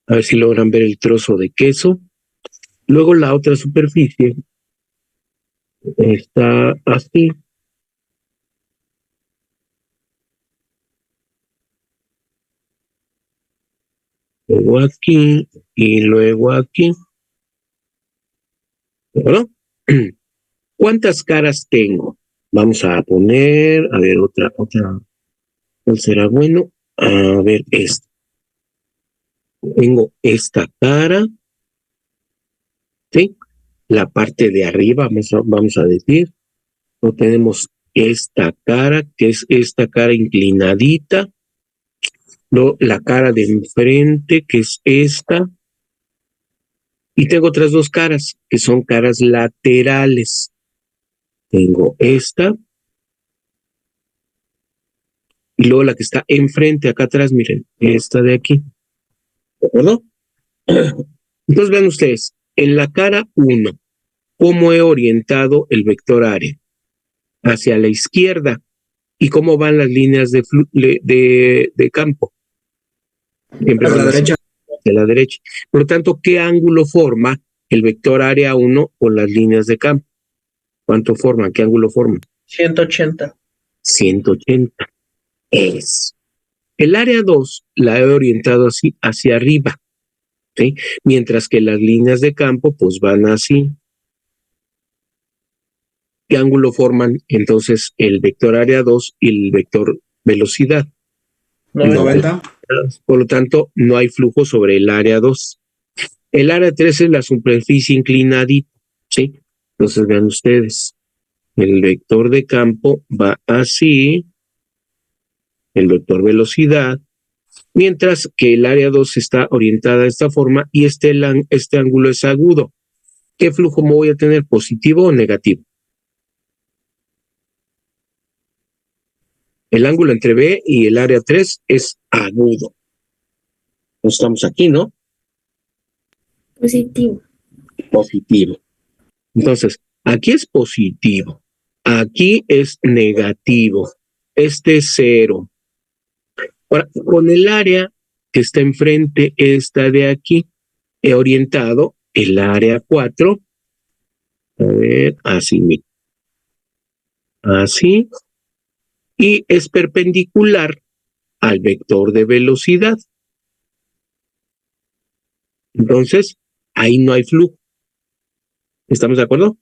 A ver si logran ver el trozo de queso. Luego la otra superficie está así. Luego aquí y luego aquí. ¿Verdad? ¿Cuántas caras tengo? Vamos a poner, a ver, otra. ¿Cuál será bueno? A ver, esta. Tengo esta cara, ¿sí? La parte de arriba, vamos a decir. No tenemos esta cara, que es esta cara inclinadita. No, la cara de enfrente, que es esta. Y tengo otras dos caras, que son caras laterales. Tengo esta. Y luego la que está enfrente, acá atrás, miren, esta de aquí. ¿De acuerdo? Entonces vean ustedes, en la cara 1, ¿cómo he orientado el vector área? Hacia la izquierda. ¿Y cómo van las líneas de campo? Siempre Hacia van la derecha. hacia la derecha. Por lo tanto, ¿qué ángulo forma el vector área 1 con las líneas de campo? ¿Cuánto forman? ¿Qué ángulo forman? 180. 180. Es. El área 2 la he orientado así hacia arriba, ¿sí? Mientras que las líneas de campo pues van así. ¿Qué ángulo forman entonces el vector área 2 y el vector velocidad? 90. Por lo tanto, no hay flujo sobre el área 2. El área 3 es la superficie inclinadita, ¿sí? Entonces vean ustedes, el vector de campo va así, el vector velocidad, mientras que el área 2 está orientada de esta forma y este ángulo es agudo. ¿Qué flujo me voy a tener, positivo o negativo? El ángulo entre B y el área 3 es agudo. Estamos aquí, ¿no? Positivo. Positivo. Entonces, aquí es positivo. Aquí es negativo. Este es 0. Ahora, con el área que está enfrente, esta de aquí, he orientado el área 4. A ver, así, mira. Así. Y es perpendicular al vector de velocidad. Entonces, ahí no hay flujo. ¿Estamos de acuerdo?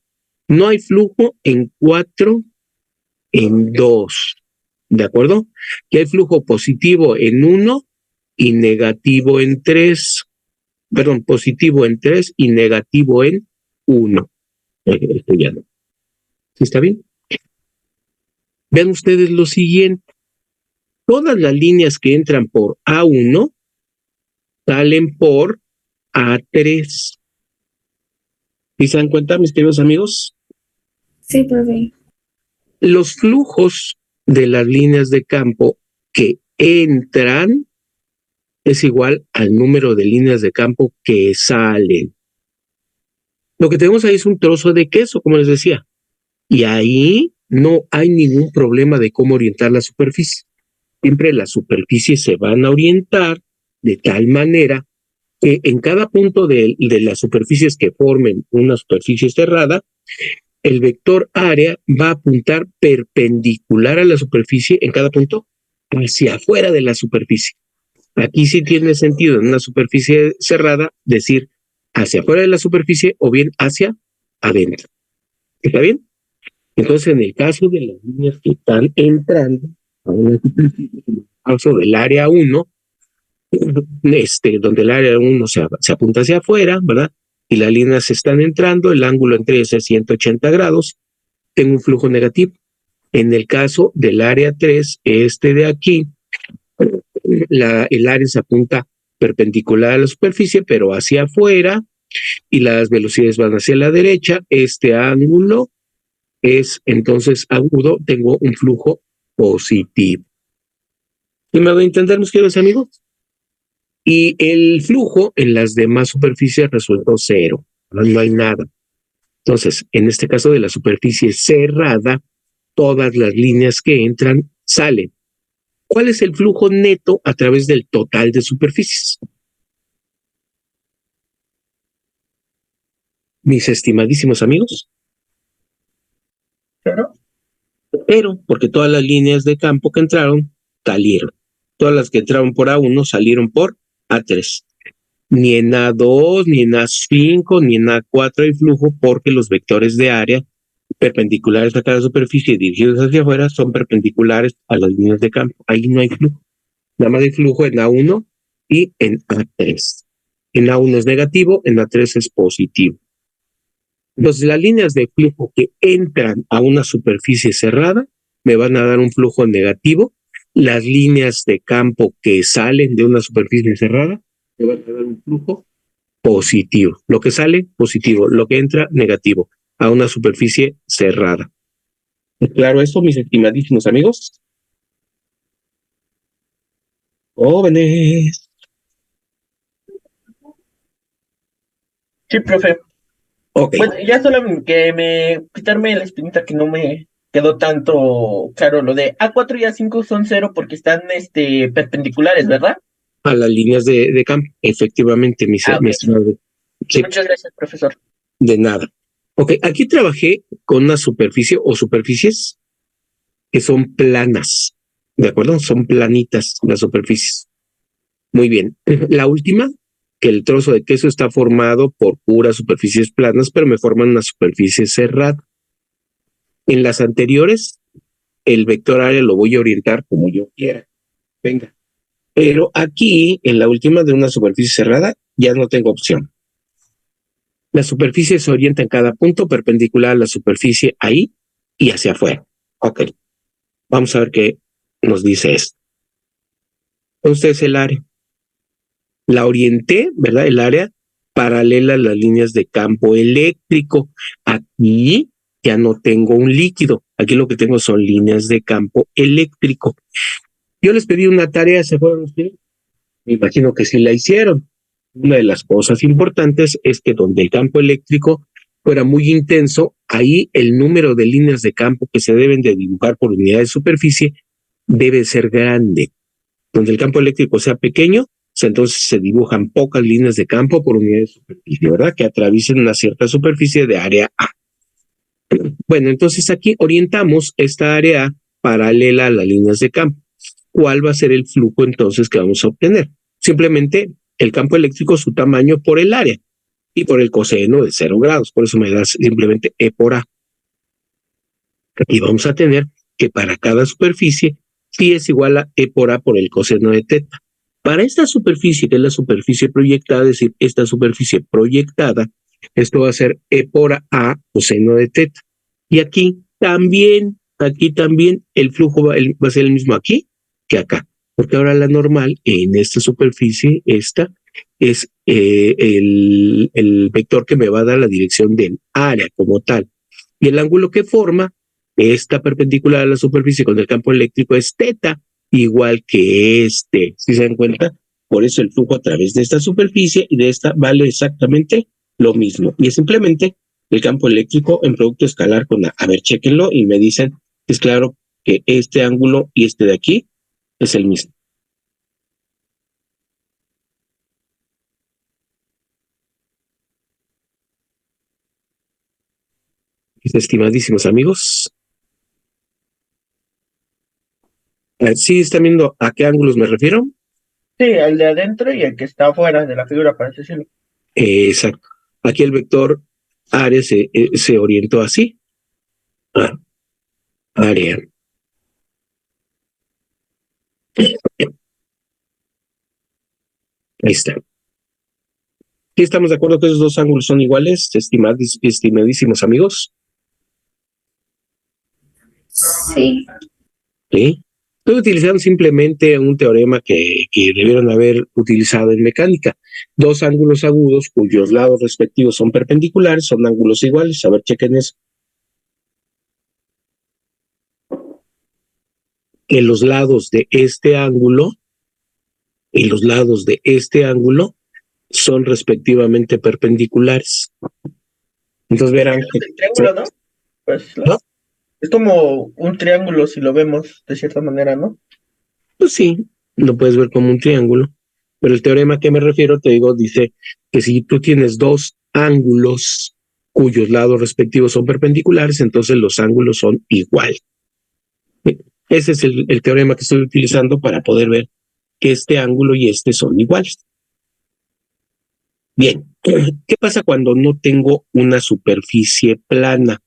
No hay flujo en 4, en 2. ¿De acuerdo? Que hay flujo positivo en 1 y negativo en 3. Perdón, positivo en 3 y negativo en 1. Esto ya no. ¿Sí está bien? Vean ustedes lo siguiente. Todas las líneas que entran por A1 salen por A3. ¿Sí se dan cuenta, mis queridos amigos? Sí, profe. Los flujos de las líneas de campo que entran es igual al número de líneas de campo que salen. Lo que tenemos ahí es un trozo de queso, como les decía. Y ahí no hay ningún problema de cómo orientar la superficie. Siempre las superficies se van a orientar de tal manera que en cada punto de las superficies que formen una superficie cerrada, el vector área va a apuntar perpendicular a la superficie en cada punto hacia afuera de la superficie. Aquí sí tiene sentido en una superficie cerrada decir hacia afuera de la superficie o bien hacia adentro. ¿Está bien? Entonces, en el caso de las líneas que están entrando a una superficie, en el caso del área 1, donde el área 1 se apunta hacia afuera, ¿verdad? Y las líneas están entrando, el ángulo entre ellas es 180 grados, tengo un flujo negativo. En el caso del área 3, este de aquí, el área se apunta perpendicular a la superficie, pero hacia afuera, y las velocidades van hacia la derecha. Este ángulo es entonces agudo, tengo un flujo positivo. ¿Y me doy a entender, mis queridos amigos? Y el flujo en las demás superficies resultó cero, no hay nada. Entonces, en este caso de la superficie cerrada, todas las líneas que entran salen. ¿Cuál es el flujo neto a través del total de superficies? Mis estimadísimos amigos. Pero, porque todas las líneas de campo que entraron salieron. Todas las que entraron por A1 salieron por A3. Ni en A2, ni en A5, ni en A4 hay flujo porque los vectores de área perpendiculares a cada superficie dirigidos hacia afuera son perpendiculares a las líneas de campo. Ahí no hay flujo. Nada más hay flujo en A1 y en A3. En A1 es negativo, en A3 es positivo. Entonces, las líneas de flujo que entran a una superficie cerrada me van a dar un flujo negativo. Las líneas de campo que salen de una superficie cerrada me van a dar un flujo positivo. Lo que sale, positivo. Lo que entra, negativo. A una superficie cerrada. ¿Es claro esto, mis estimadísimos amigos? Jóvenes. Sí, profe. Ok. Bueno, ya solo que quitarme la espinita que no me quedó tanto claro. Lo de A4 y A5 son cero porque están perpendiculares, ¿verdad? A las líneas de campo, efectivamente, mis Ok. estimados. Sí, Muchas gracias, profesor. de nada. Ok, aquí trabajé con una superficie o superficies que son planas, ¿de acuerdo? Son planitas las superficies. Muy bien. La última, que el trozo de queso está formado por puras superficies planas, pero me forman una superficie cerrada. En las anteriores, el vector área lo voy a orientar como yo quiera. Venga. Pero aquí, en la última de una superficie cerrada, ya no tengo opción. La superficie se orienta en cada punto perpendicular a la superficie ahí y hacia afuera. Ok. Vamos a ver qué nos dice esto. Entonces, el área. La orienté, ¿verdad? El área paralela a las líneas de campo eléctrico. Aquí ya no tengo un líquido. Aquí lo que tengo son líneas de campo eléctrico. Yo les pedí una tarea, ¿se fueron ustedes? Me imagino que sí la hicieron. Una de las cosas importantes es que donde el campo eléctrico fuera muy intenso, ahí el número de líneas de campo que se deben de dibujar por unidad de superficie debe ser grande. Donde el campo eléctrico sea pequeño, entonces se dibujan pocas líneas de campo por unidad de superficie, ¿verdad? Que atraviesen una cierta superficie de área A. Bueno, entonces aquí orientamos esta área A paralela a las líneas de campo. ¿Cuál va a ser el flujo entonces que vamos a obtener? Simplemente el campo eléctrico, su tamaño por el área y por el coseno de 0 grados. Por eso me da simplemente E por A. Aquí vamos a tener que para cada superficie phi es igual a E por A por el coseno de teta. Para esta superficie, que es la superficie proyectada, es decir, esta superficie proyectada, esto va a ser E por A coseno de teta. Y aquí también el flujo va a ser el mismo aquí que acá, porque ahora la normal en esta superficie, esta es el vector que me va a dar la dirección del área como tal. Y el ángulo que forma esta perpendicular a la superficie con el campo eléctrico es teta, igual que este. ¿Sí se dan cuenta? Por eso el flujo a través de esta superficie y de esta vale exactamente lo mismo. Y es simplemente el campo eléctrico en producto escalar con A. A ver, chéquenlo y me dicen, es claro que este ángulo y este de aquí es el mismo. Mis estimadísimos amigos. ¿Sí están viendo a qué ángulos me refiero? Sí, el de adentro y el que está afuera de la figura, para decirlo. Exacto. Aquí el vector área se orientó así. Área. Ahí está. ¿Sí estamos de acuerdo que esos dos ángulos son iguales, estimadísimos amigos? Sí. ¿Sí? Estoy utilizando simplemente un teorema que debieron haber utilizado en mecánica. Dos ángulos agudos cuyos lados respectivos son perpendiculares, son ángulos iguales. A ver, chequen eso. que los lados de este ángulo y los lados de este ángulo son respectivamente perpendiculares. Entonces verán que... El triángulo, ¿no? Pues, ¿no? es como un triángulo si lo vemos de cierta manera, ¿no? Pues sí, lo puedes ver como un triángulo, pero el teorema a que me refiero, te digo, dice que si tú tienes dos ángulos cuyos lados respectivos son perpendiculares, entonces los ángulos son iguales. Ese es el teorema que estoy utilizando para poder ver que este ángulo y este son iguales. Bien, ¿qué pasa cuando no tengo una superficie plana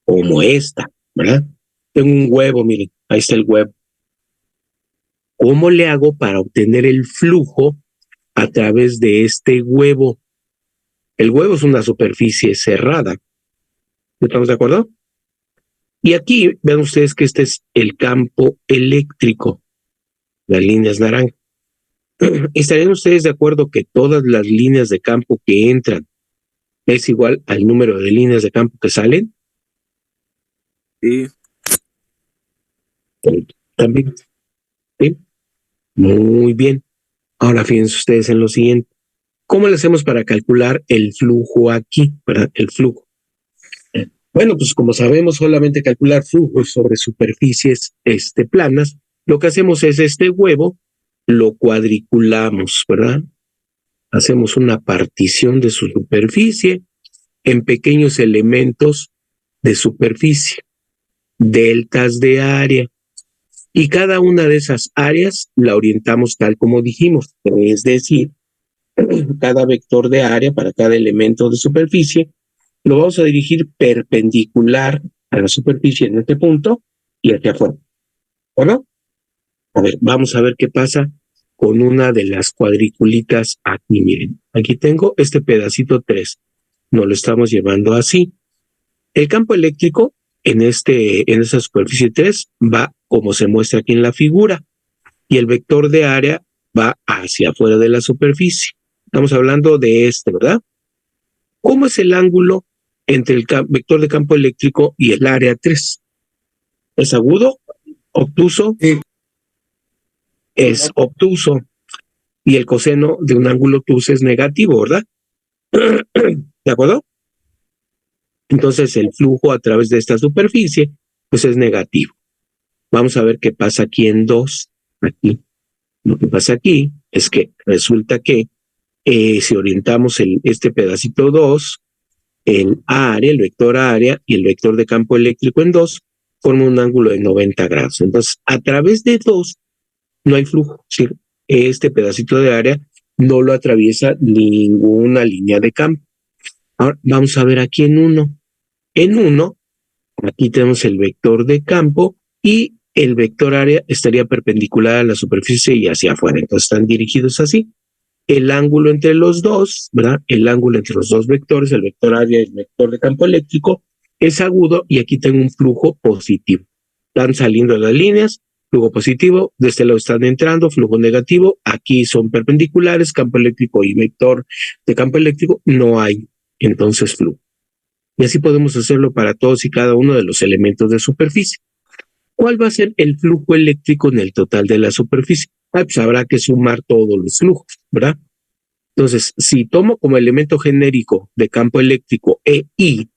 como esta, verdad? Tengo un huevo, miren, ahí está el huevo. ¿Cómo le hago para obtener el flujo a través de este huevo? El huevo es una superficie cerrada. ¿Estamos de acuerdo? Y aquí vean ustedes que este es el campo eléctrico, las líneas naranjas. ¿Estarían ustedes de acuerdo que todas las líneas de campo que entran es igual al número de líneas de campo que salen? Sí. También. ¿Sí? Muy bien. Ahora fíjense ustedes en lo siguiente. ¿Cómo le hacemos para calcular el flujo aquí, ¿verdad? El flujo. Bueno, pues como sabemos solamente calcular flujos sobre superficies planas, lo que hacemos es este huevo, lo cuadriculamos, ¿verdad? Hacemos una partición de su superficie en pequeños elementos de superficie, deltas de área. Y cada una de esas áreas la orientamos tal como dijimos, es decir, cada vector de área para cada elemento de superficie lo vamos a dirigir perpendicular a la superficie en este punto y hacia afuera. ¿O no? A ver, vamos a ver qué pasa con una de las cuadriculitas aquí. Miren, aquí tengo este pedacito 3. Nos lo estamos llevando así. El campo eléctrico en esa superficie 3 va como se muestra aquí en la figura y el vector de área va hacia afuera de la superficie. Estamos hablando de ¿verdad? ¿Cómo es el ángulo entre el vector de campo eléctrico y el área 3? ¿Es agudo? ¿Obtuso? Sí. Es obtuso. Y el coseno de un ángulo obtuso es negativo, ¿verdad? ¿De acuerdo? Entonces el flujo a través de esta superficie pues es negativo. Vamos a ver qué pasa aquí en 2. Aquí. Lo que pasa aquí es que resulta que si orientamos este pedacito 2, el área, el vector área y el vector de campo eléctrico en 2 forman un ángulo de 90 grados. Entonces, a través de 2 no hay flujo. ¿Sí? Este pedacito de área no lo atraviesa ninguna línea de campo. Ahora vamos a ver aquí en 1. En 1, aquí tenemos el vector de campo y el vector área estaría perpendicular a la superficie y hacia afuera. Entonces están dirigidos así. El ángulo entre los dos, ¿verdad? El ángulo entre los dos vectores, el vector área y el vector de campo eléctrico, es agudo y aquí tengo un flujo positivo. Están saliendo las líneas, flujo positivo, de este lado están entrando, flujo negativo, aquí son perpendiculares, campo eléctrico y vector de campo eléctrico, no hay entonces flujo. Y así podemos hacerlo para todos y cada uno de los elementos de superficie. ¿Cuál va a ser el flujo eléctrico en el total de la superficie? Pues habrá que sumar todos los flujos, ¿verdad? Entonces, si tomo como elemento genérico de campo eléctrico EI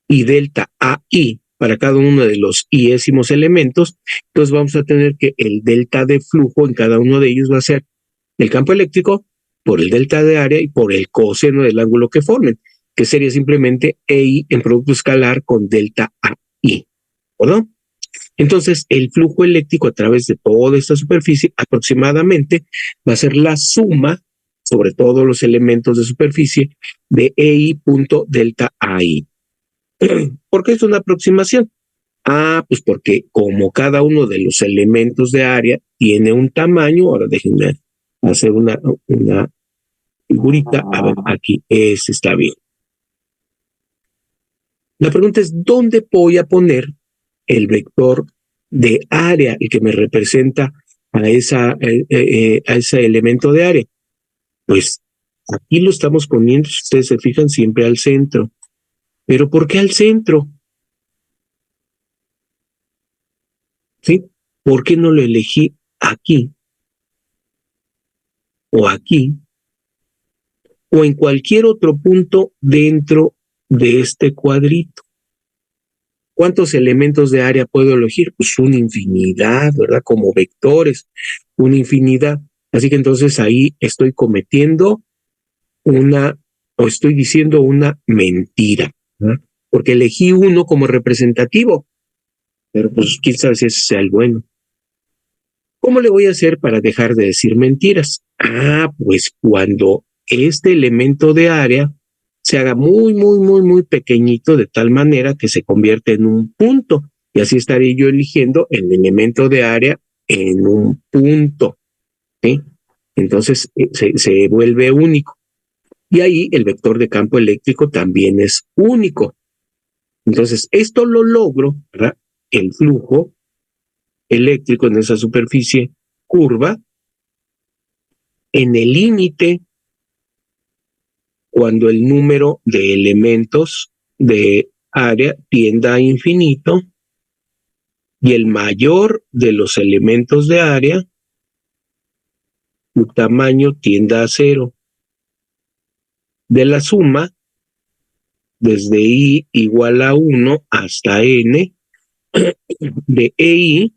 y delta AI para cada uno de los iésimos elementos, entonces vamos a tener que el delta de flujo en cada uno de ellos va a ser el campo eléctrico por el delta de área y por el coseno del ángulo que formen, que sería simplemente EI en producto escalar con delta AI, ¿verdad? Entonces, el flujo eléctrico a través de toda esta superficie aproximadamente va a ser la suma sobre todos los elementos de superficie de EI.delta AI. ¿Por qué es una aproximación? Pues porque como cada uno de los elementos de área tiene un tamaño, ahora déjenme hacer una figurita, a ver, aquí, está bien. La pregunta es, ¿dónde voy a poner el vector de área, el que me representa a ese elemento de área? Pues aquí lo estamos poniendo, si ustedes se fijan, siempre al centro. ¿Pero por qué al centro? ¿Sí? ¿Por qué no lo elegí aquí o aquí o en cualquier otro punto dentro de este cuadrito? ¿Cuántos elementos de área puedo elegir? Pues una infinidad, ¿verdad? Como vectores, una infinidad. Así que entonces ahí estoy cometiendo o estoy diciendo una mentira, ¿verdad? Porque elegí uno como representativo, pero pues quién sabe si ese sea el bueno. ¿Cómo le voy a hacer para dejar de decir mentiras? Pues cuando este elemento de área se haga muy, muy, muy, muy pequeñito de tal manera que se convierte en un punto. Y así estaré yo eligiendo el elemento de área en un punto, ¿sí? Entonces se vuelve único. Y ahí el vector de campo eléctrico también es único. Entonces, esto lo logro, ¿verdad? El flujo eléctrico en esa superficie curva en el límite cuando el número de elementos de área tienda a infinito y el mayor de los elementos de área, su tamaño tienda a 0. De la suma, desde I igual a 1 hasta N, de EI,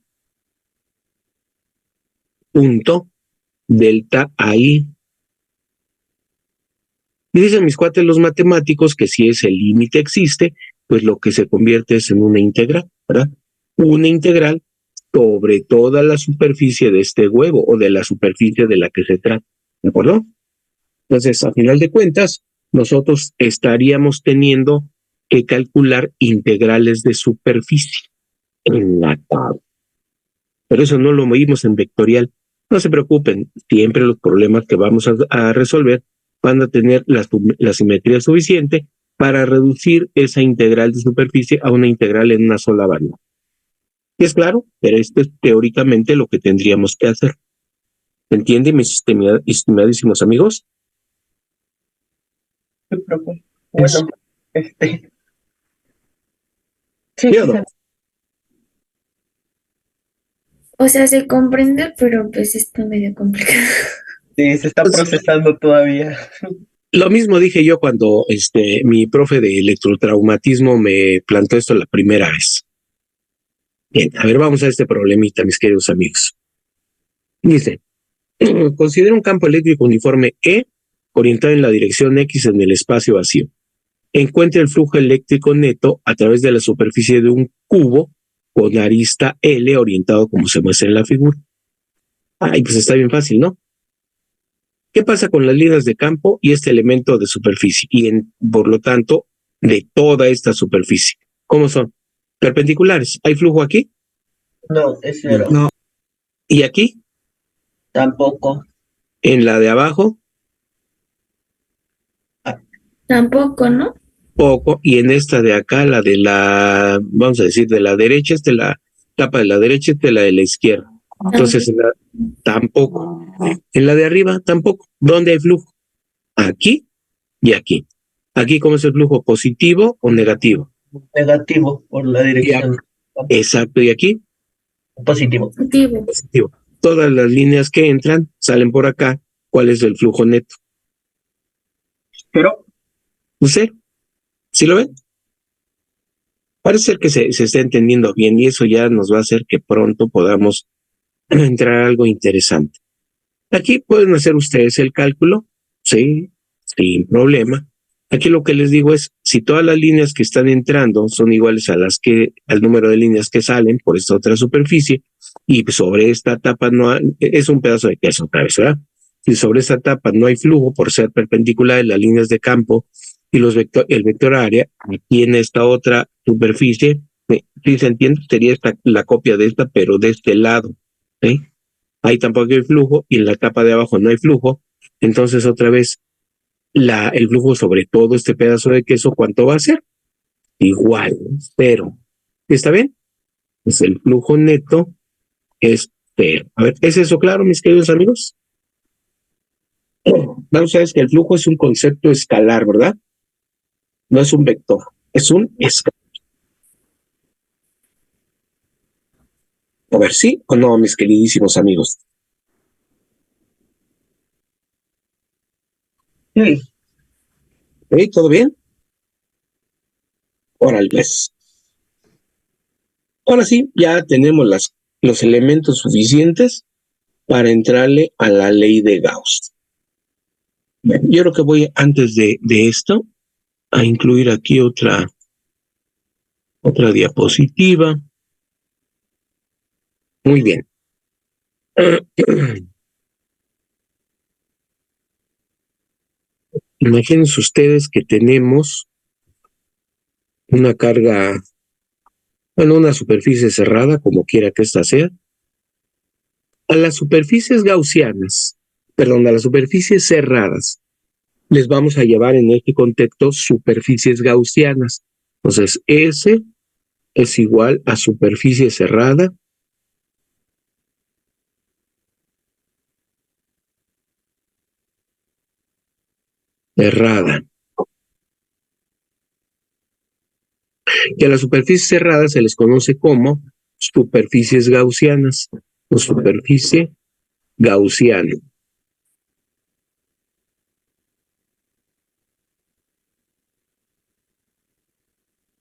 punto, delta AI. Y dicen mis cuates los matemáticos que si ese límite existe, pues lo que se convierte es en una integral, ¿verdad? Una integral sobre toda la superficie de este huevo o de la superficie de la que se trata, ¿de acuerdo? Entonces, a final de cuentas, nosotros estaríamos teniendo que calcular integrales de superficie en la tabla. Pero eso no lo medimos en vectorial. No se preocupen, siempre los problemas que vamos a resolver van a tener la simetría suficiente para reducir esa integral de superficie a una integral en una sola variable. Y es claro, pero esto es teóricamente lo que tendríamos que hacer. ¿Se entiende, mis estimadísimos amigos? Bueno, sí, O sea, se comprende, pero pues está medio complicado. sí, se está procesando todavía. Lo mismo dije yo cuando mi profe de electrotraumatismo me plantó esto la primera vez. Bien, a ver, vamos a este problemita, mis queridos amigos. Dice, considera un campo eléctrico uniforme E orientado en la dirección X en el espacio vacío. Encuentra el flujo eléctrico neto a través de la superficie de un cubo con arista L orientado como se muestra en la figura. Pues está bien fácil, ¿no? ¿Qué pasa con las líneas de campo y este elemento de superficie? Y por lo tanto, de toda esta superficie. ¿Cómo son? Perpendiculares. ¿Hay flujo aquí? No, es 0. No. ¿Y aquí? Tampoco. ¿En la de abajo? Tampoco, ¿no? Poco. Y en esta de acá, la de vamos a decir, de la derecha, la tapa de la derecha, la de la izquierda. Entonces, tampoco. En la de arriba, tampoco. ¿Dónde hay flujo? Aquí y aquí. Aquí, ¿cómo es el flujo? ¿Positivo o negativo? Negativo, por la dirección. Exacto. ¿Y aquí? Positivo. Positivo. Todas las líneas que entran salen por acá. ¿Cuál es el flujo neto? Pero, No sé. ¿Sí lo ven? Parece ser que se está entendiendo bien y eso ya nos va a hacer que pronto podamos entrar a algo interesante. Aquí pueden hacer ustedes el cálculo, sí, sin problema. Aquí lo que les digo es, si todas las líneas que están entrando son iguales a al número de líneas que salen por esta otra superficie, y sobre esta tapa es un pedazo de queso otra vez, ¿verdad? Si sobre esta tapa no hay flujo por ser perpendicular de las líneas de campo y el vector área, aquí en esta otra superficie, si se entiende, sería la copia de esta, pero de este lado, ¿sí? Ahí tampoco hay flujo y en la capa de abajo no hay flujo. Entonces, otra vez, el flujo sobre todo este pedazo de queso, ¿cuánto va a ser? Igual, 0. ¿Está bien? Pues el flujo neto es 0. A ver, ¿es eso claro, mis queridos amigos? Vamos a ver que el flujo es un concepto escalar, ¿verdad? No es un vector, es un escalar. A ver, ¿sí o no, mis queridísimos amigos? Sí. ¿Todo bien? Órale, pues. Ahora sí, ya tenemos los elementos suficientes para entrarle a la ley de Gauss. Bueno, yo creo que voy, antes de esto, a incluir aquí otra diapositiva. Muy bien. Imagínense ustedes que tenemos una carga, bueno, una superficie cerrada, como quiera que ésta sea. A las superficies gaussianas, perdón, a las superficies cerradas, les vamos a llevar en este contexto superficies gaussianas. Entonces, S es igual a superficie cerrada cerrada. Y a las superficies cerradas se les conoce como superficies gaussianas o superficie gaussiana.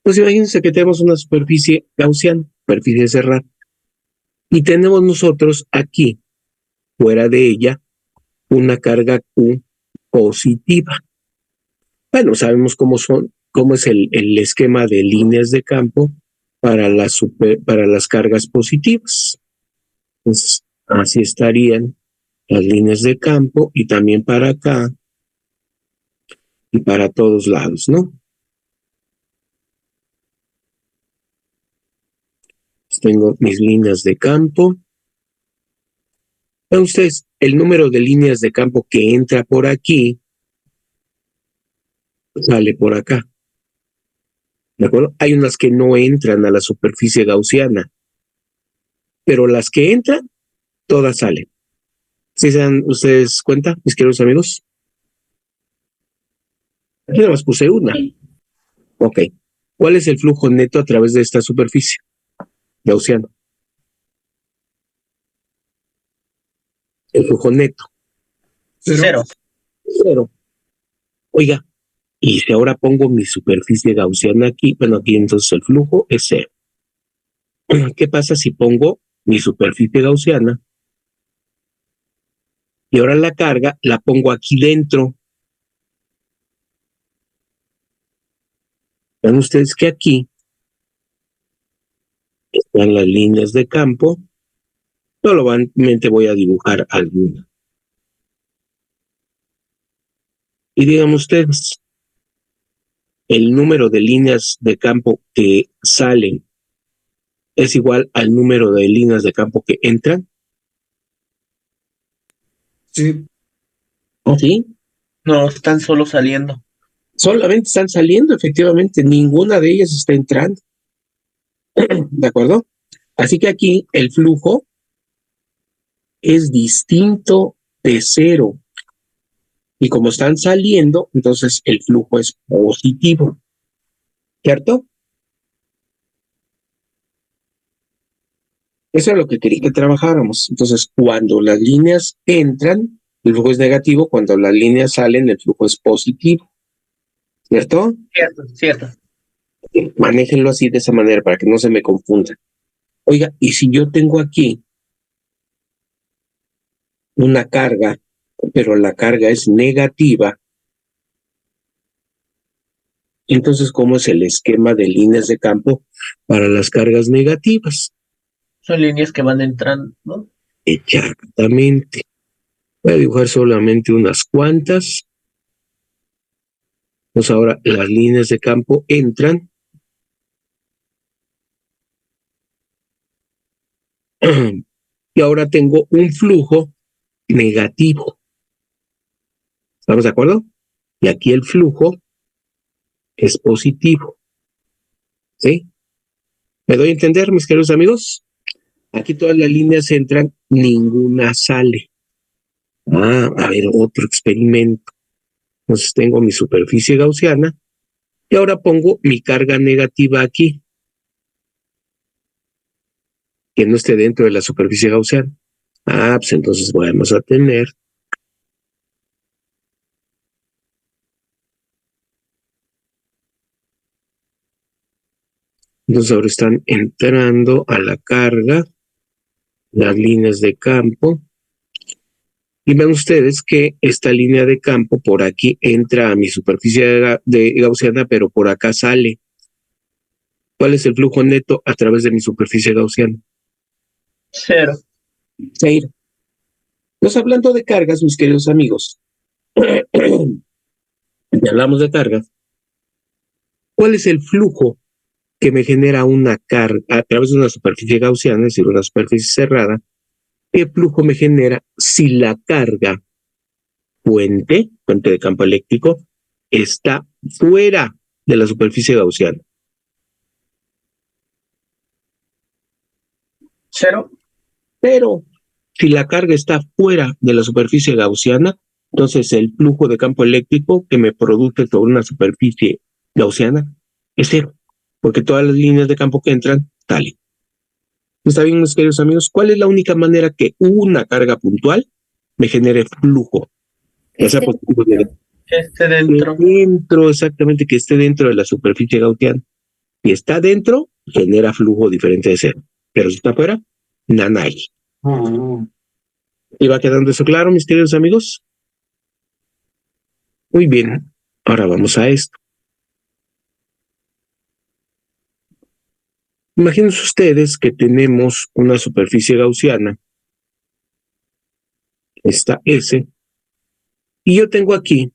Pues imagínense que tenemos una superficie gaussiana, superficie cerrada, y tenemos nosotros aquí, fuera de ella, una carga Q positiva. Bueno, sabemos cómo es el esquema de líneas de campo para las cargas positivas. Pues así estarían las líneas de campo y también para acá y para todos lados, ¿no? Tengo mis líneas de campo. Vean ustedes, el número de líneas de campo que entra por aquí sale por acá. ¿De acuerdo? Hay unas que no entran a la superficie gaussiana, pero las que entran, todas salen. ¿Sí se dan ustedes cuenta, mis queridos amigos? Aquí nada más puse una. Ok. ¿Cuál es el flujo neto a través de esta superficie gaussiana? El flujo neto. Cero. Cero. Oiga, y si ahora pongo mi superficie gaussiana aquí, bueno, aquí entonces el flujo es cero. ¿Qué pasa si pongo mi superficie gaussiana y ahora la carga la pongo aquí dentro? Vean ustedes que aquí están las líneas de campo. Solamente voy a dibujar alguna. Y díganme ustedes, el número de líneas de campo que salen es igual al número de líneas de campo que entran. Sí. ¿Sí? No, están solo saliendo. Solamente están saliendo, efectivamente, ninguna de ellas está entrando. ¿De acuerdo? Así que aquí el flujo es distinto de cero. Y como están saliendo, entonces el flujo es positivo. ¿Cierto? Eso es lo que quería que trabajáramos. Entonces, cuando las líneas entran, el flujo es negativo. Cuando las líneas salen, el flujo es positivo. ¿Cierto? Cierto, cierto. Manéjenlo así de esa manera para que no se me confunda. Oiga, y si yo tengo aquí una carga, pero la carga es negativa, entonces, ¿cómo es el esquema de líneas de campo para las cargas negativas? Son líneas que van entrando, ¿no? Exactamente. Voy a dibujar solamente unas cuantas. Pues ahora las líneas de campo entran. Y ahora tengo un flujo negativo. ¿Estamos de acuerdo? Y aquí el flujo es positivo. ¿Sí? ¿Me doy a entender, mis queridos amigos? Aquí todas las líneas entran, ninguna sale. A ver, otro experimento. Entonces tengo mi superficie gaussiana y ahora pongo mi carga negativa aquí. que no esté dentro de la superficie gaussiana. Pues entonces vamos a tener entonces ahora están entrando a la carga las líneas de campo. Y ven ustedes que esta línea de campo por aquí entra a mi superficie de gaussiana, pero por acá sale. ¿Cuál es el flujo neto a través de mi superficie gaussiana? 0. 0. Entonces, hablando de cargas, mis queridos amigos, y hablamos de cargas, ¿cuál es el flujo que me genera una carga a través de una superficie gaussiana, es decir, una superficie cerrada? ¿Qué flujo me genera si la carga fuente de campo eléctrico, está fuera de la superficie gaussiana? 0. Pero si la carga está fuera de la superficie gaussiana, entonces el flujo de campo eléctrico que me produce sobre una superficie gaussiana es 0, porque todas las líneas de campo que entran salen. ¿Está bien, mis queridos amigos? ¿Cuál es la única manera que una carga puntual me genere flujo? Ya sea positivo o negativo. Que esté dentro. Exactamente, que esté dentro de la superficie gaussiana. Si está dentro, genera flujo diferente de 0. Pero si está afuera, nanay. ¿Y va quedando eso claro, mis queridos amigos? Muy bien. Ahora vamos a esto. Imagínense ustedes que tenemos una superficie gaussiana, esta S, y yo tengo aquí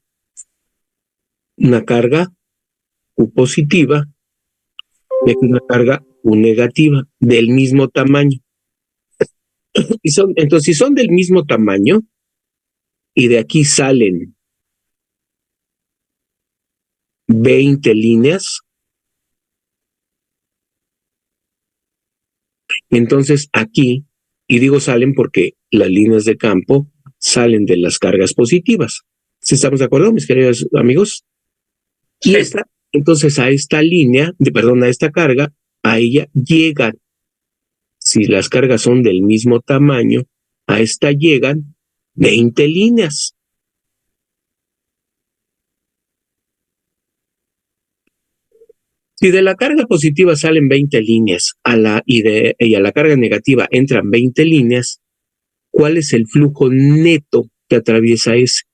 una carga U positiva y aquí una carga U negativa del mismo tamaño. Entonces, si son del mismo tamaño y de aquí salen 20 líneas, entonces aquí, y digo salen porque las líneas de campo salen de las cargas positivas. ¿Sí estamos de acuerdo, mis queridos amigos? Y entonces a esta línea, a esta carga, a ella llegan, si las cargas son del mismo tamaño, a esta llegan 20 líneas. Si de la carga positiva salen 20 líneas y a la carga negativa entran 20 líneas, ¿cuál es el flujo neto que atraviesa ese?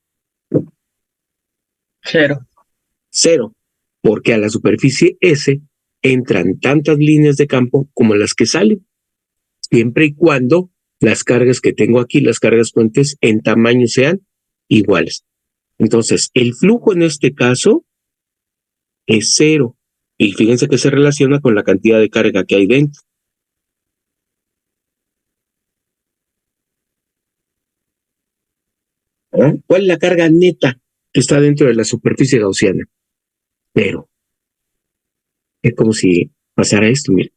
0. 0, porque a la superficie S entran tantas líneas de campo como las que salen, siempre y cuando las cargas que tengo aquí, las cargas fuentes, en tamaño sean iguales. Entonces, el flujo en este caso es 0. Y fíjense que se relaciona con la cantidad de carga que hay dentro. ¿Cuál es la carga neta que está dentro de la superficie gaussiana? 0. Es como si pasara esto, mira.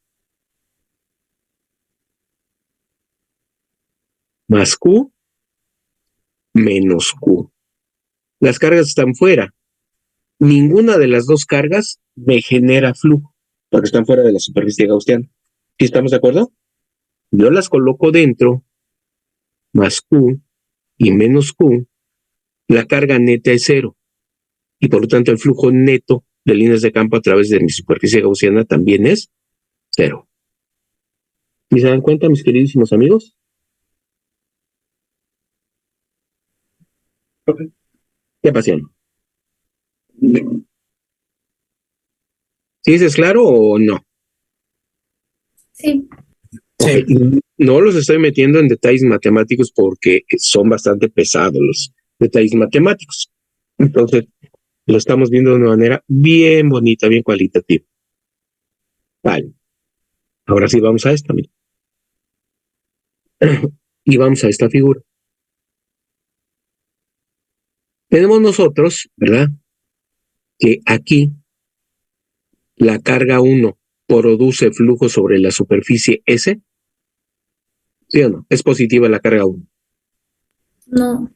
Más Q menos Q. Las cargas están fuera. Ninguna de las dos cargas me genera flujo, porque están fuera de la superficie gaussiana. ¿Sí estamos de acuerdo? Yo las coloco dentro, más Q y menos Q, la carga neta es 0. Y por lo tanto el flujo neto de líneas de campo a través de mi superficie gaussiana también es 0. ¿Sí se dan cuenta, mis queridísimos amigos? Okay. ¿Qué pasión? ¿Sí es claro o no? Sí. Okay. No los estoy metiendo en detalles matemáticos porque son bastante pesados los detalles matemáticos. Entonces, lo estamos viendo de una manera bien bonita, bien cualitativa. Vale. Ahora sí vamos a esta, mira. Y vamos a esta figura. Tenemos nosotros, ¿verdad?, que aquí la carga 1 produce flujo sobre la superficie S. ¿Sí o no? Es positiva la carga 1. No.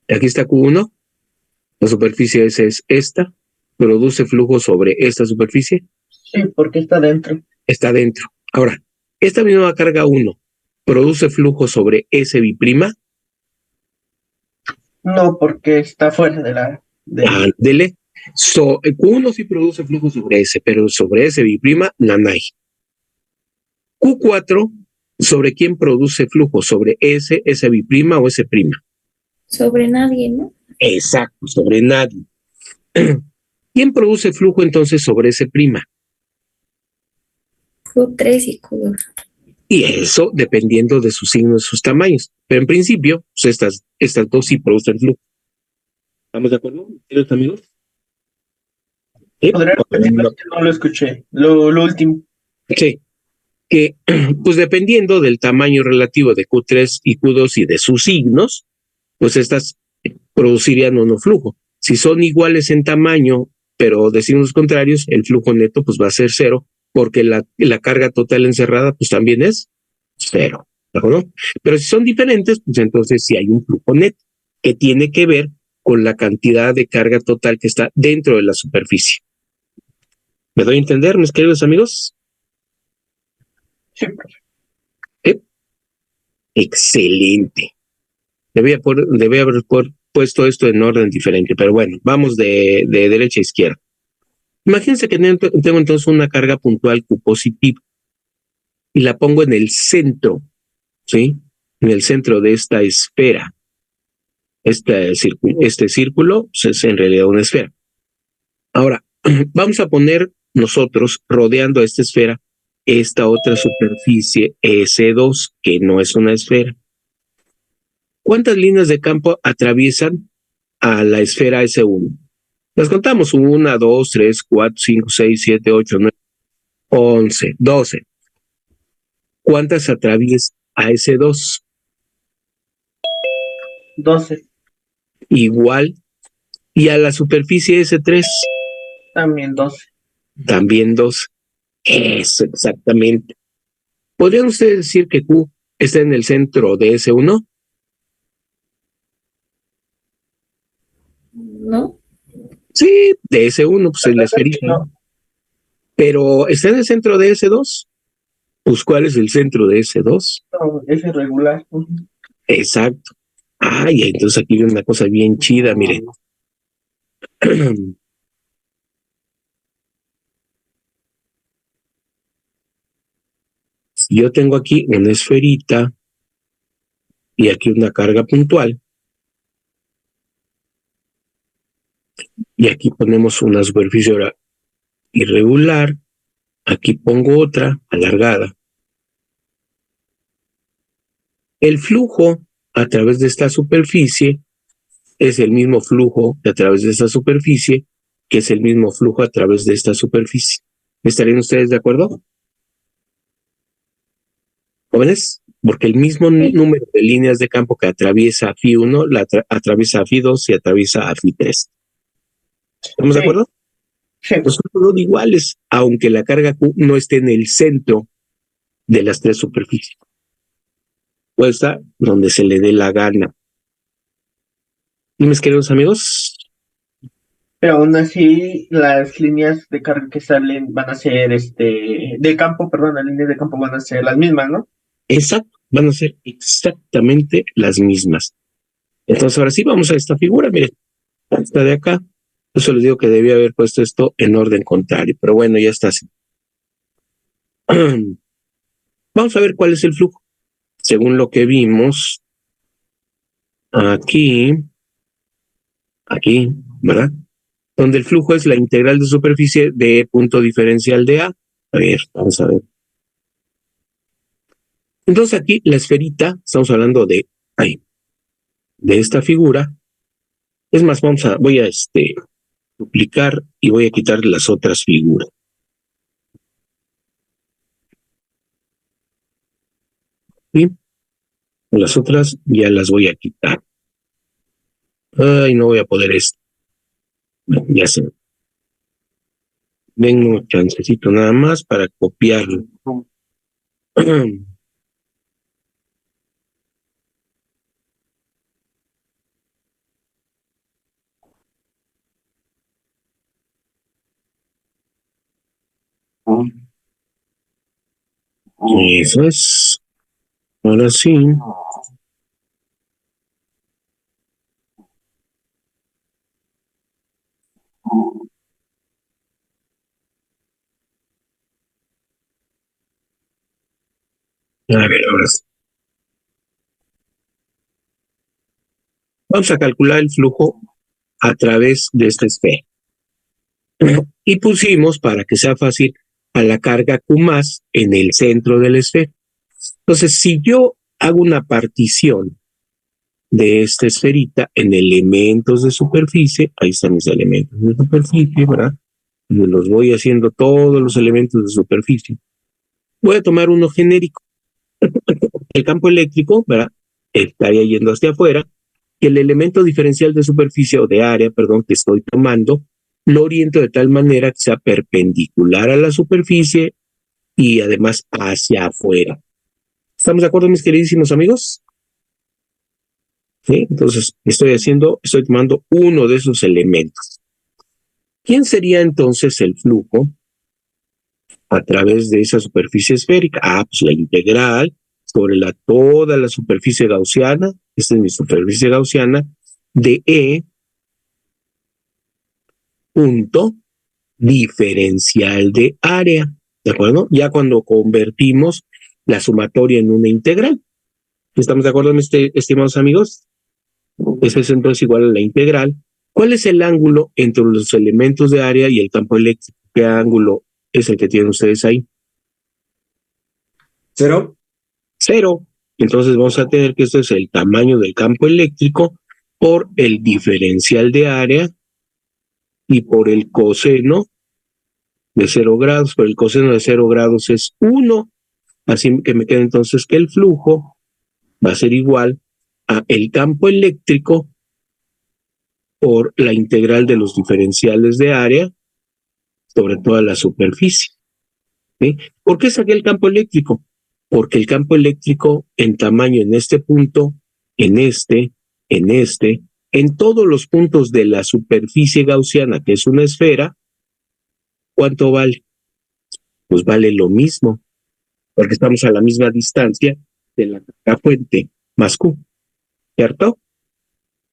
Aquí está Q1. La superficie S es esta. ¿Produce flujo sobre esta superficie? Sí, porque está dentro. Está dentro. Ahora, Esta misma carga 1 produce flujo sobre S biprima. No, porque está fuera de la... Ándele. Q1 sí produce flujo sobre S, pero sobre S biprima, nanay. Q4, ¿sobre quién produce flujo? ¿Sobre S, S biprima o S prima? Sobre nadie, ¿no? Exacto, sobre nadie. ¿Quién produce flujo entonces sobre S prima? Q3 y Q2. Y eso dependiendo de sus signos, sus tamaños. Pero en principio, pues estas dos sí producen flujo. ¿Estamos de acuerdo, queridos amigos? ¿Podría repetir? No. No lo escuché. Lo último. Sí, que pues dependiendo del tamaño relativo de Q3 y Q2 y de sus signos, pues estas producirían o no flujo. Si son iguales en tamaño, pero de signos contrarios, el flujo neto pues va a ser cero, porque la carga total encerrada pues también es cero, ¿no? Pero si son diferentes, pues entonces sí hay un flujo neto, que tiene que ver con la cantidad de carga total que está dentro de la superficie. ¿Me doy a entender, mis queridos amigos? Sí. Excelente. Debía haber puesto esto en orden diferente, pero bueno, vamos de derecha a izquierda. Imagínense que tengo entonces una carga puntual Q positiva y la pongo en el centro, ¿sí? En el centro de esta esfera. Este círculo pues, es en realidad una esfera. Ahora, vamos a poner nosotros, rodeando a esta esfera, esta otra superficie S2, que no es una esfera. ¿Cuántas líneas de campo atraviesan a la esfera S1? Las contamos: 1, 2, 3, 4, 5, 6, 7, 8, 9, 11, 12. ¿Cuántas atraviesa a S2? 12. Igual. ¿Y a la superficie S3? También 12. También 2. Eso, exactamente. ¿Podrían ustedes decir que Q está en el centro de S1? ¿No? Sí, de S1, pues es la esferita. No. Pero ¿está en el centro de S2? Pues ¿cuál es el centro de S2? No, es irregular. Exacto. Ay, entonces aquí viene una cosa bien chida, miren. Si yo tengo aquí una esferita y aquí una carga puntual, y aquí ponemos una superficie ahora irregular, aquí pongo otra alargada. El flujo a través de esta superficie es el mismo flujo a través de esta superficie, que es el mismo flujo a través de esta superficie. ¿Estarían ustedes de acuerdo, jóvenes? Porque el mismo número de líneas de campo que atraviesa a Φ1, atraviesa a Φ2 y atraviesa a Φ3. ¿Estamos de acuerdo? Sí. Pues son iguales, aunque la carga Q no esté en el centro de las tres superficies. Puede estar donde se le dé la gana. ¿Y mis queridos amigos? Pero aún así, las líneas de carga que salen van a ser, de campo, perdón, las líneas de campo van a ser las mismas, ¿no? Exacto, van a ser exactamente las mismas. Entonces ahora sí vamos a esta figura, miren, esta de acá. Yo solo les digo que debía haber puesto esto en orden contrario, pero bueno, ya está así. Vamos a ver cuál es el flujo. Según lo que vimos aquí, ¿verdad? Donde el flujo es la integral de superficie de punto diferencial de A. A ver, vamos a ver. Entonces aquí la esferita, estamos hablando de esta figura. Es más, voy a duplicar y voy a quitar las otras figuras. ¿Sí? Las otras ya las voy a quitar. Ay, no voy a poder esto. Bueno, ya sé. Denme un chancecito nada más para copiarlo. Eso es. Ahora sí. A ver, ahora sí. Vamos a calcular el flujo a través de esta esfera. Y pusimos, para que sea fácil, a la carga Q más en el centro de la esfera. Entonces, si yo hago una partición de esta esferita en elementos de superficie, ahí están mis elementos de superficie, ¿verdad? Y los voy haciendo todos los elementos de superficie. Voy a tomar uno genérico. El campo eléctrico, ¿verdad? Estaría yendo hacia afuera. Y el elemento diferencial de superficie o de área, perdón, que estoy tomando, lo oriento de tal manera que sea perpendicular a la superficie y además hacia afuera. ¿Estamos de acuerdo, mis queridísimos amigos? ¿Sí? Entonces, estoy tomando uno de esos elementos. ¿Quién sería entonces el flujo a través de esa superficie esférica? Pues la integral sobre toda la superficie gaussiana, esta es mi superficie gaussiana, de E punto diferencial de área, ¿de acuerdo? Ya cuando convertimos la sumatoria en una integral. ¿Estamos de acuerdo, mis estimados amigos? Eso es entonces igual a la integral. ¿Cuál es el ángulo entre los elementos de área y el campo eléctrico? ¿Qué ángulo es el que tienen ustedes ahí? 0. 0. Entonces vamos a tener que esto es el tamaño del campo eléctrico por el diferencial de área y por el coseno de 0 grados. Por el coseno de 0 grados es 1. Así que me queda entonces que el flujo va a ser igual a el campo eléctrico por la integral de los diferenciales de área sobre toda la superficie. ¿Sí? ¿Por qué saqué el campo eléctrico? Porque el campo eléctrico en tamaño en este punto, en todos los puntos de la superficie gaussiana, que es una esfera, ¿cuánto vale? Pues vale lo mismo, porque estamos a la misma distancia de la carga fuente más Q, ¿cierto?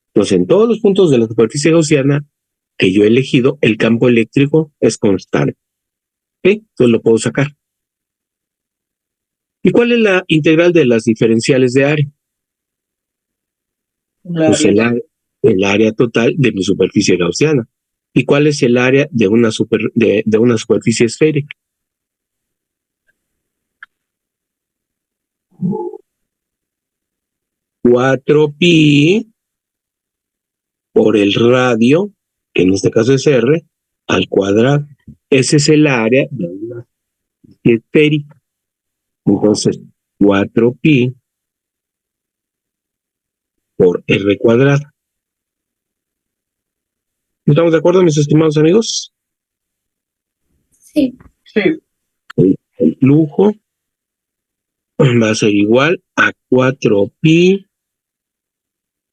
Entonces, en todos los puntos de la superficie gaussiana que yo he elegido, el campo eléctrico es constante. ¿Sí? Entonces lo puedo sacar. ¿Y cuál es la integral de las diferenciales de área? Pues el área total de mi superficie gaussiana. ¿Y cuál es el área de una superficie esférica? Cuatro pi por el radio, que en este caso es R, al cuadrado. Ese es el área de una superficie esférica. Entonces, 4 pi por R cuadrado. ¿Estamos de acuerdo, mis estimados amigos? Sí. Sí. El flujo va a ser igual a 4 pi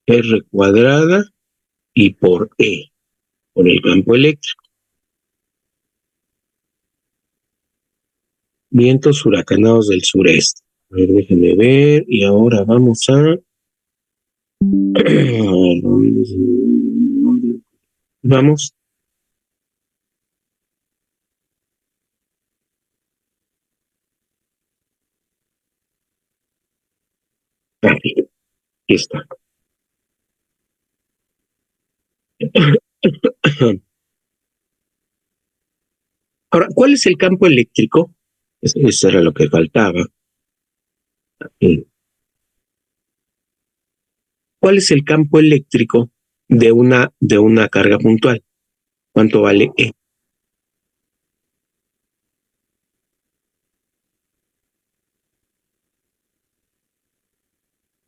R cuadrada y por E, por el campo eléctrico. Vientos huracanados del sureste. A ver, déjenme ver. Y ahora vamos a... Vamos. Aquí está. Ahora, ¿cuál es el campo eléctrico? Eso era lo que faltaba. ¿Cuál es el campo eléctrico de una carga puntual? ¿Cuánto vale E?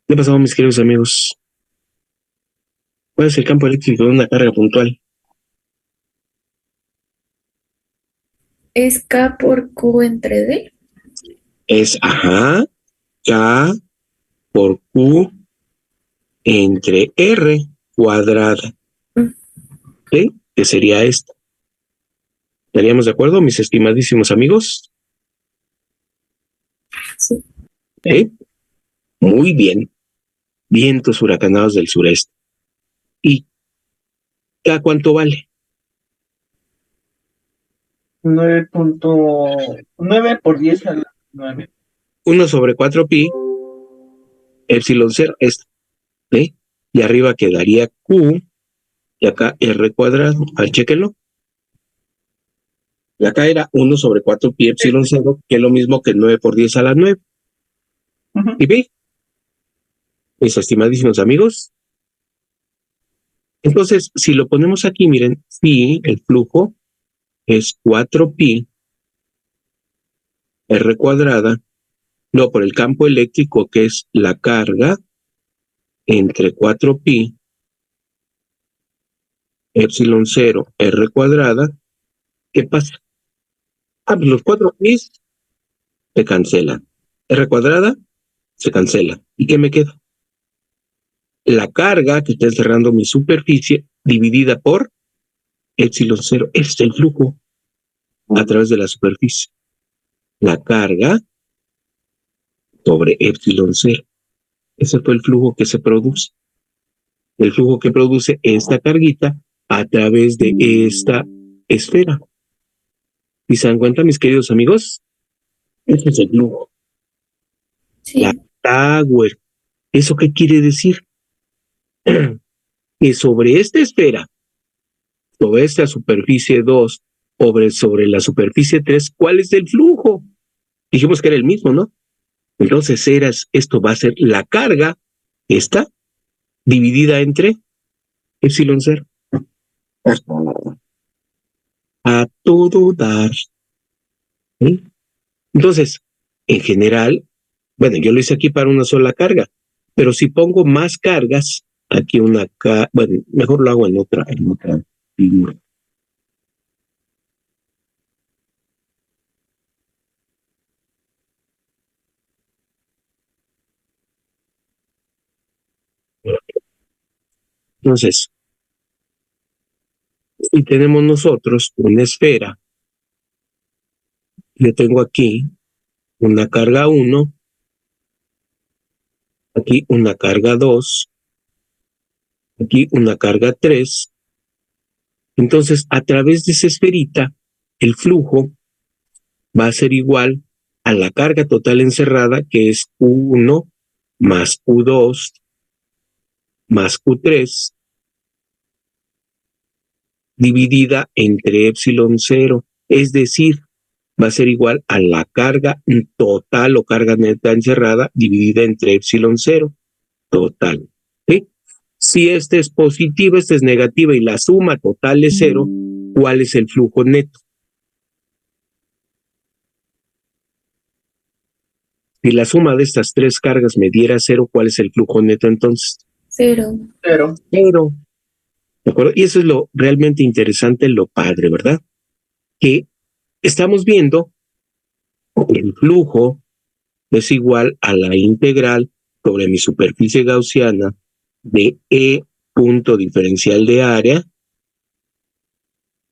¿Qué pasamos, mis queridos amigos? ¿Cuál es el campo eléctrico de una carga puntual? ¿Es K por Q entre D? Es, K por Q entre R cuadrada. ¿Sí? Que sería esto. ¿Estaríamos de acuerdo, mis estimadísimos amigos? Sí. ¿Sí? Muy bien. Vientos huracanados del sureste. ¿Y cada cuánto vale? 9.9 por 10 a la 9. 1 sobre 4 pi, epsilon 0, ¿sí? Y arriba quedaría Q, y acá R cuadrado. A ver, chéquenlo. Y acá era 1 sobre 4 pi epsilon 0, que es lo mismo que 9 por 10 a la 9. ¿Y ve? Mis estimadísimos amigos. Entonces, si lo ponemos aquí, miren, phi, el flujo, es 4 pi R cuadrada, no, por el campo eléctrico, que es la carga, entre 4 pi epsilon 0 R cuadrada. ¿Qué pasa? Pues los 4 pi se cancelan. R cuadrada se cancela. ¿Y qué me queda? La carga que está encerrando mi superficie dividida por epsilon 0. Este es el flujo a través de la superficie. La carga sobre epsilon 0. Ese fue el flujo que se produce. El flujo que produce esta carguita a través de esta esfera. ¿Y se dan cuenta, mis queridos amigos? Este es el flujo. Sí. La Tower. ¿Eso qué quiere decir? Que sobre esta esfera, sobre esta superficie 2, sobre la superficie 3, ¿cuál es el flujo? Dijimos que era el mismo, ¿no? Entonces esto va a ser la carga, esta, dividida entre epsilon 0. A todo dar. ¿Sí? Entonces, en general, bueno, yo lo hice aquí para una sola carga, pero si pongo más cargas, aquí bueno, mejor lo hago en otra figura. Entonces, si tenemos nosotros una esfera, yo tengo aquí una carga 1, aquí una carga 2, aquí una carga 3. Entonces, a través de esa esferita, el flujo va a ser igual a la carga total encerrada, que es Q1 más Q2 más Q3, dividida entre epsilon 0. Es decir, va a ser igual a la carga total o carga neta encerrada dividida entre epsilon 0 total. ¿Sí? Si esta es positiva, esta es negativa y la suma total es 0, ¿cuál es el flujo neto? Si la suma de estas tres cargas me diera 0, ¿cuál es el flujo neto entonces? 0. 0. 0. ¿De acuerdo? Y eso es lo realmente interesante, lo padre, ¿verdad? Que estamos viendo que el flujo es igual a la integral sobre mi superficie gaussiana de E punto diferencial de área.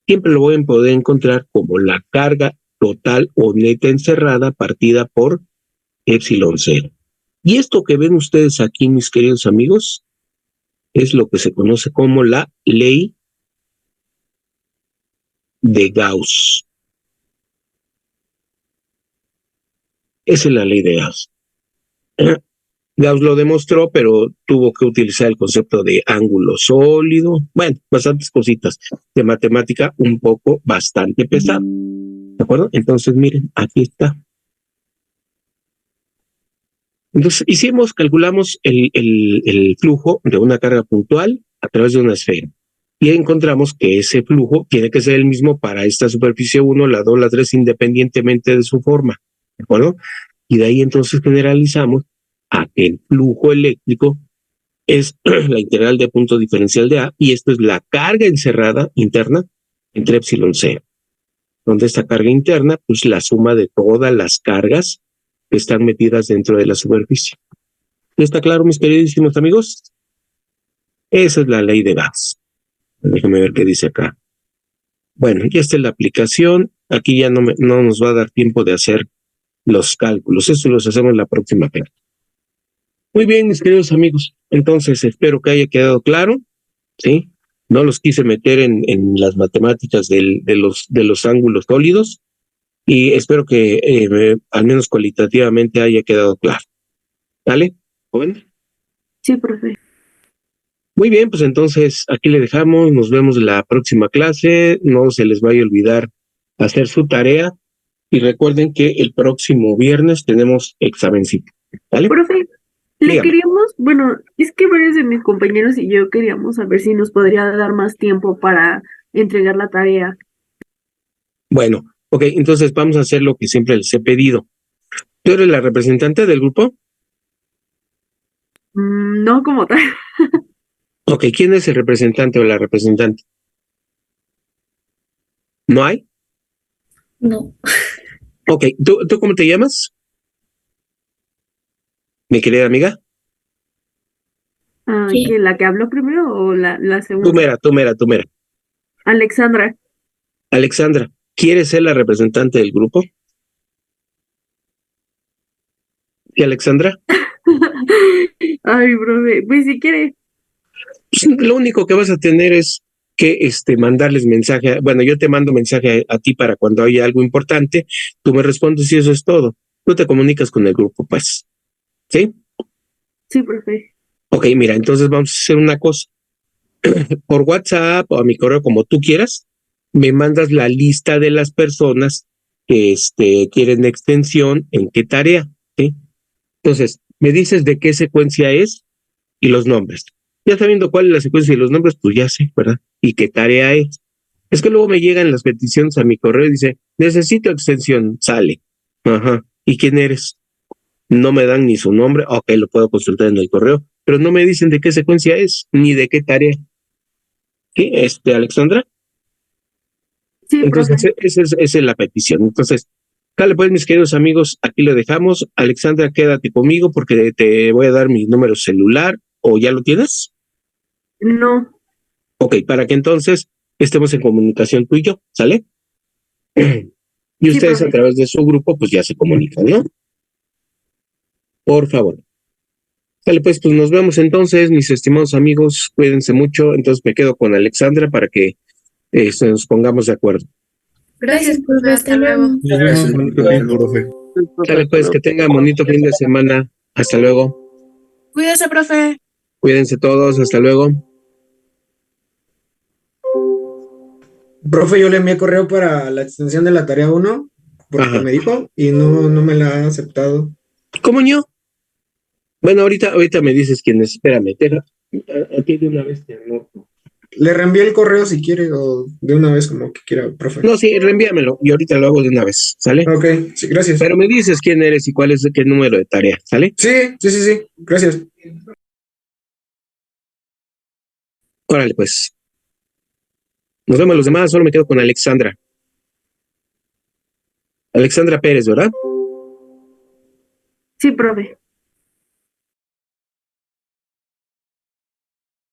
Siempre lo voy a poder encontrar como la carga total o neta encerrada partida por epsilon 0. Y esto que ven ustedes aquí, mis queridos amigos, es lo que se conoce como la ley de Gauss. Esa es la ley de Gauss. Gauss lo demostró, pero tuvo que utilizar el concepto de ángulo sólido. Bueno, bastantes cositas de matemática un poco bastante pesado. ¿De acuerdo? Entonces, miren, aquí está. Entonces, calculamos el flujo de una carga puntual a través de una esfera. Y encontramos que ese flujo tiene que ser el mismo para esta superficie 1, la 2, la 3, independientemente de su forma. ¿De acuerdo? Y de ahí entonces generalizamos a que el flujo eléctrico es la integral de punto diferencial de A, y esto es la carga encerrada interna entre epsilon 0. Donde esta carga interna, pues la suma de todas las cargas que están metidas dentro de la superficie. ¿Está claro, mis queridísimos amigos? Esa es la ley de Gauss. Déjenme ver qué dice acá. Bueno, ya está la aplicación. Aquí ya no nos va a dar tiempo de hacer los cálculos. Eso los hacemos la próxima clase. Muy bien, mis queridos amigos. Entonces, espero que haya quedado claro, ¿sí? No los quise meter en las matemáticas de los ángulos sólidos y espero que al menos cualitativamente haya quedado claro. ¿Vale? ¿Joven? Sí, profe. Muy bien, pues entonces aquí le dejamos. Nos vemos en la próxima clase. No se les vaya a olvidar hacer su tarea y recuerden que el próximo viernes tenemos examencito. ¿Vale? Profe, le Dígame. queríamos, bueno, es que varios de mis compañeros y yo queríamos saber si nos podría dar más tiempo para entregar la tarea. Bueno, ok, entonces vamos a hacer lo que siempre les he pedido. ¿Tú eres la representante del grupo? No como tal. Ok, ¿quién es el representante o la representante? ¿No hay? No. Ok, ¿tú cómo te llamas? Mi querida amiga. Sí. ¿Que la que habló primero o la segunda? Tú mera. Alexandra. Alexandra, ¿quieres ser la representante del grupo? ¿Y Alexandra? Ay, profe, pues si quiere. Pues, lo único que vas a tener es que mandarles mensaje. Bueno, yo te mando mensaje a ti para cuando haya algo importante, tú me respondes y eso es todo. Tú te comunicas con el grupo, pues. ¿Sí? Sí, profe. Ok, mira, entonces vamos a hacer una cosa. Por WhatsApp o a mi correo, como tú quieras, me mandas la lista de las personas que quieren extensión en qué tarea, ¿sí? Entonces, me dices de qué secuencia es y los nombres. Ya sabiendo cuál es la secuencia y los nombres, pues ya sé, ¿verdad? Y qué tarea es. Es que luego me llegan las peticiones a mi correo y dice, necesito extensión, sale. Ajá. ¿Y quién eres? No me dan ni su nombre, ok, lo puedo consultar en el correo, pero no me dicen de qué secuencia es, ni de qué tarea. ¿Qué? Alexandra? Sí, Entonces, profe. esa es la petición. Entonces, dale pues, mis queridos amigos, aquí lo dejamos. Alexandra, quédate conmigo porque te voy a dar mi número celular, ¿o ya lo tienes? No. Ok, para que entonces estemos en comunicación tú y yo, ¿sale? Y Sí, ustedes a profe. través de su grupo, pues ya se comunican, ¿no? Por favor. Dale pues, pues nos vemos entonces, mis estimados amigos, cuídense mucho. Entonces me quedo con Alexandra para que nos pongamos de acuerdo. Gracias, profe. Hasta luego. Nos vemos, bonito día, profe. Dale pues, que tengan bonito fin de semana. Hasta luego. Cuídese, profe. Cuídense todos, hasta luego. Profe, yo le envié correo para la extensión de la tarea 1 porque Ajá. me dijo y no me la ha aceptado. ¿Cómo yo? Bueno, ahorita me dices quién es. Espérame, aquí de una vez te anoto. Le reenvié el correo si quiere o de una vez como que quiera, profe. No, sí, reenvíamelo y ahorita lo hago de una vez, ¿sale? Ok, sí, gracias. Pero me dices quién eres y qué número de tarea, ¿sale? Sí, gracias. Órale, pues. Nos vemos los demás, solo me quedo con Alexandra. Alexandra Pérez, ¿verdad? Sí, profe.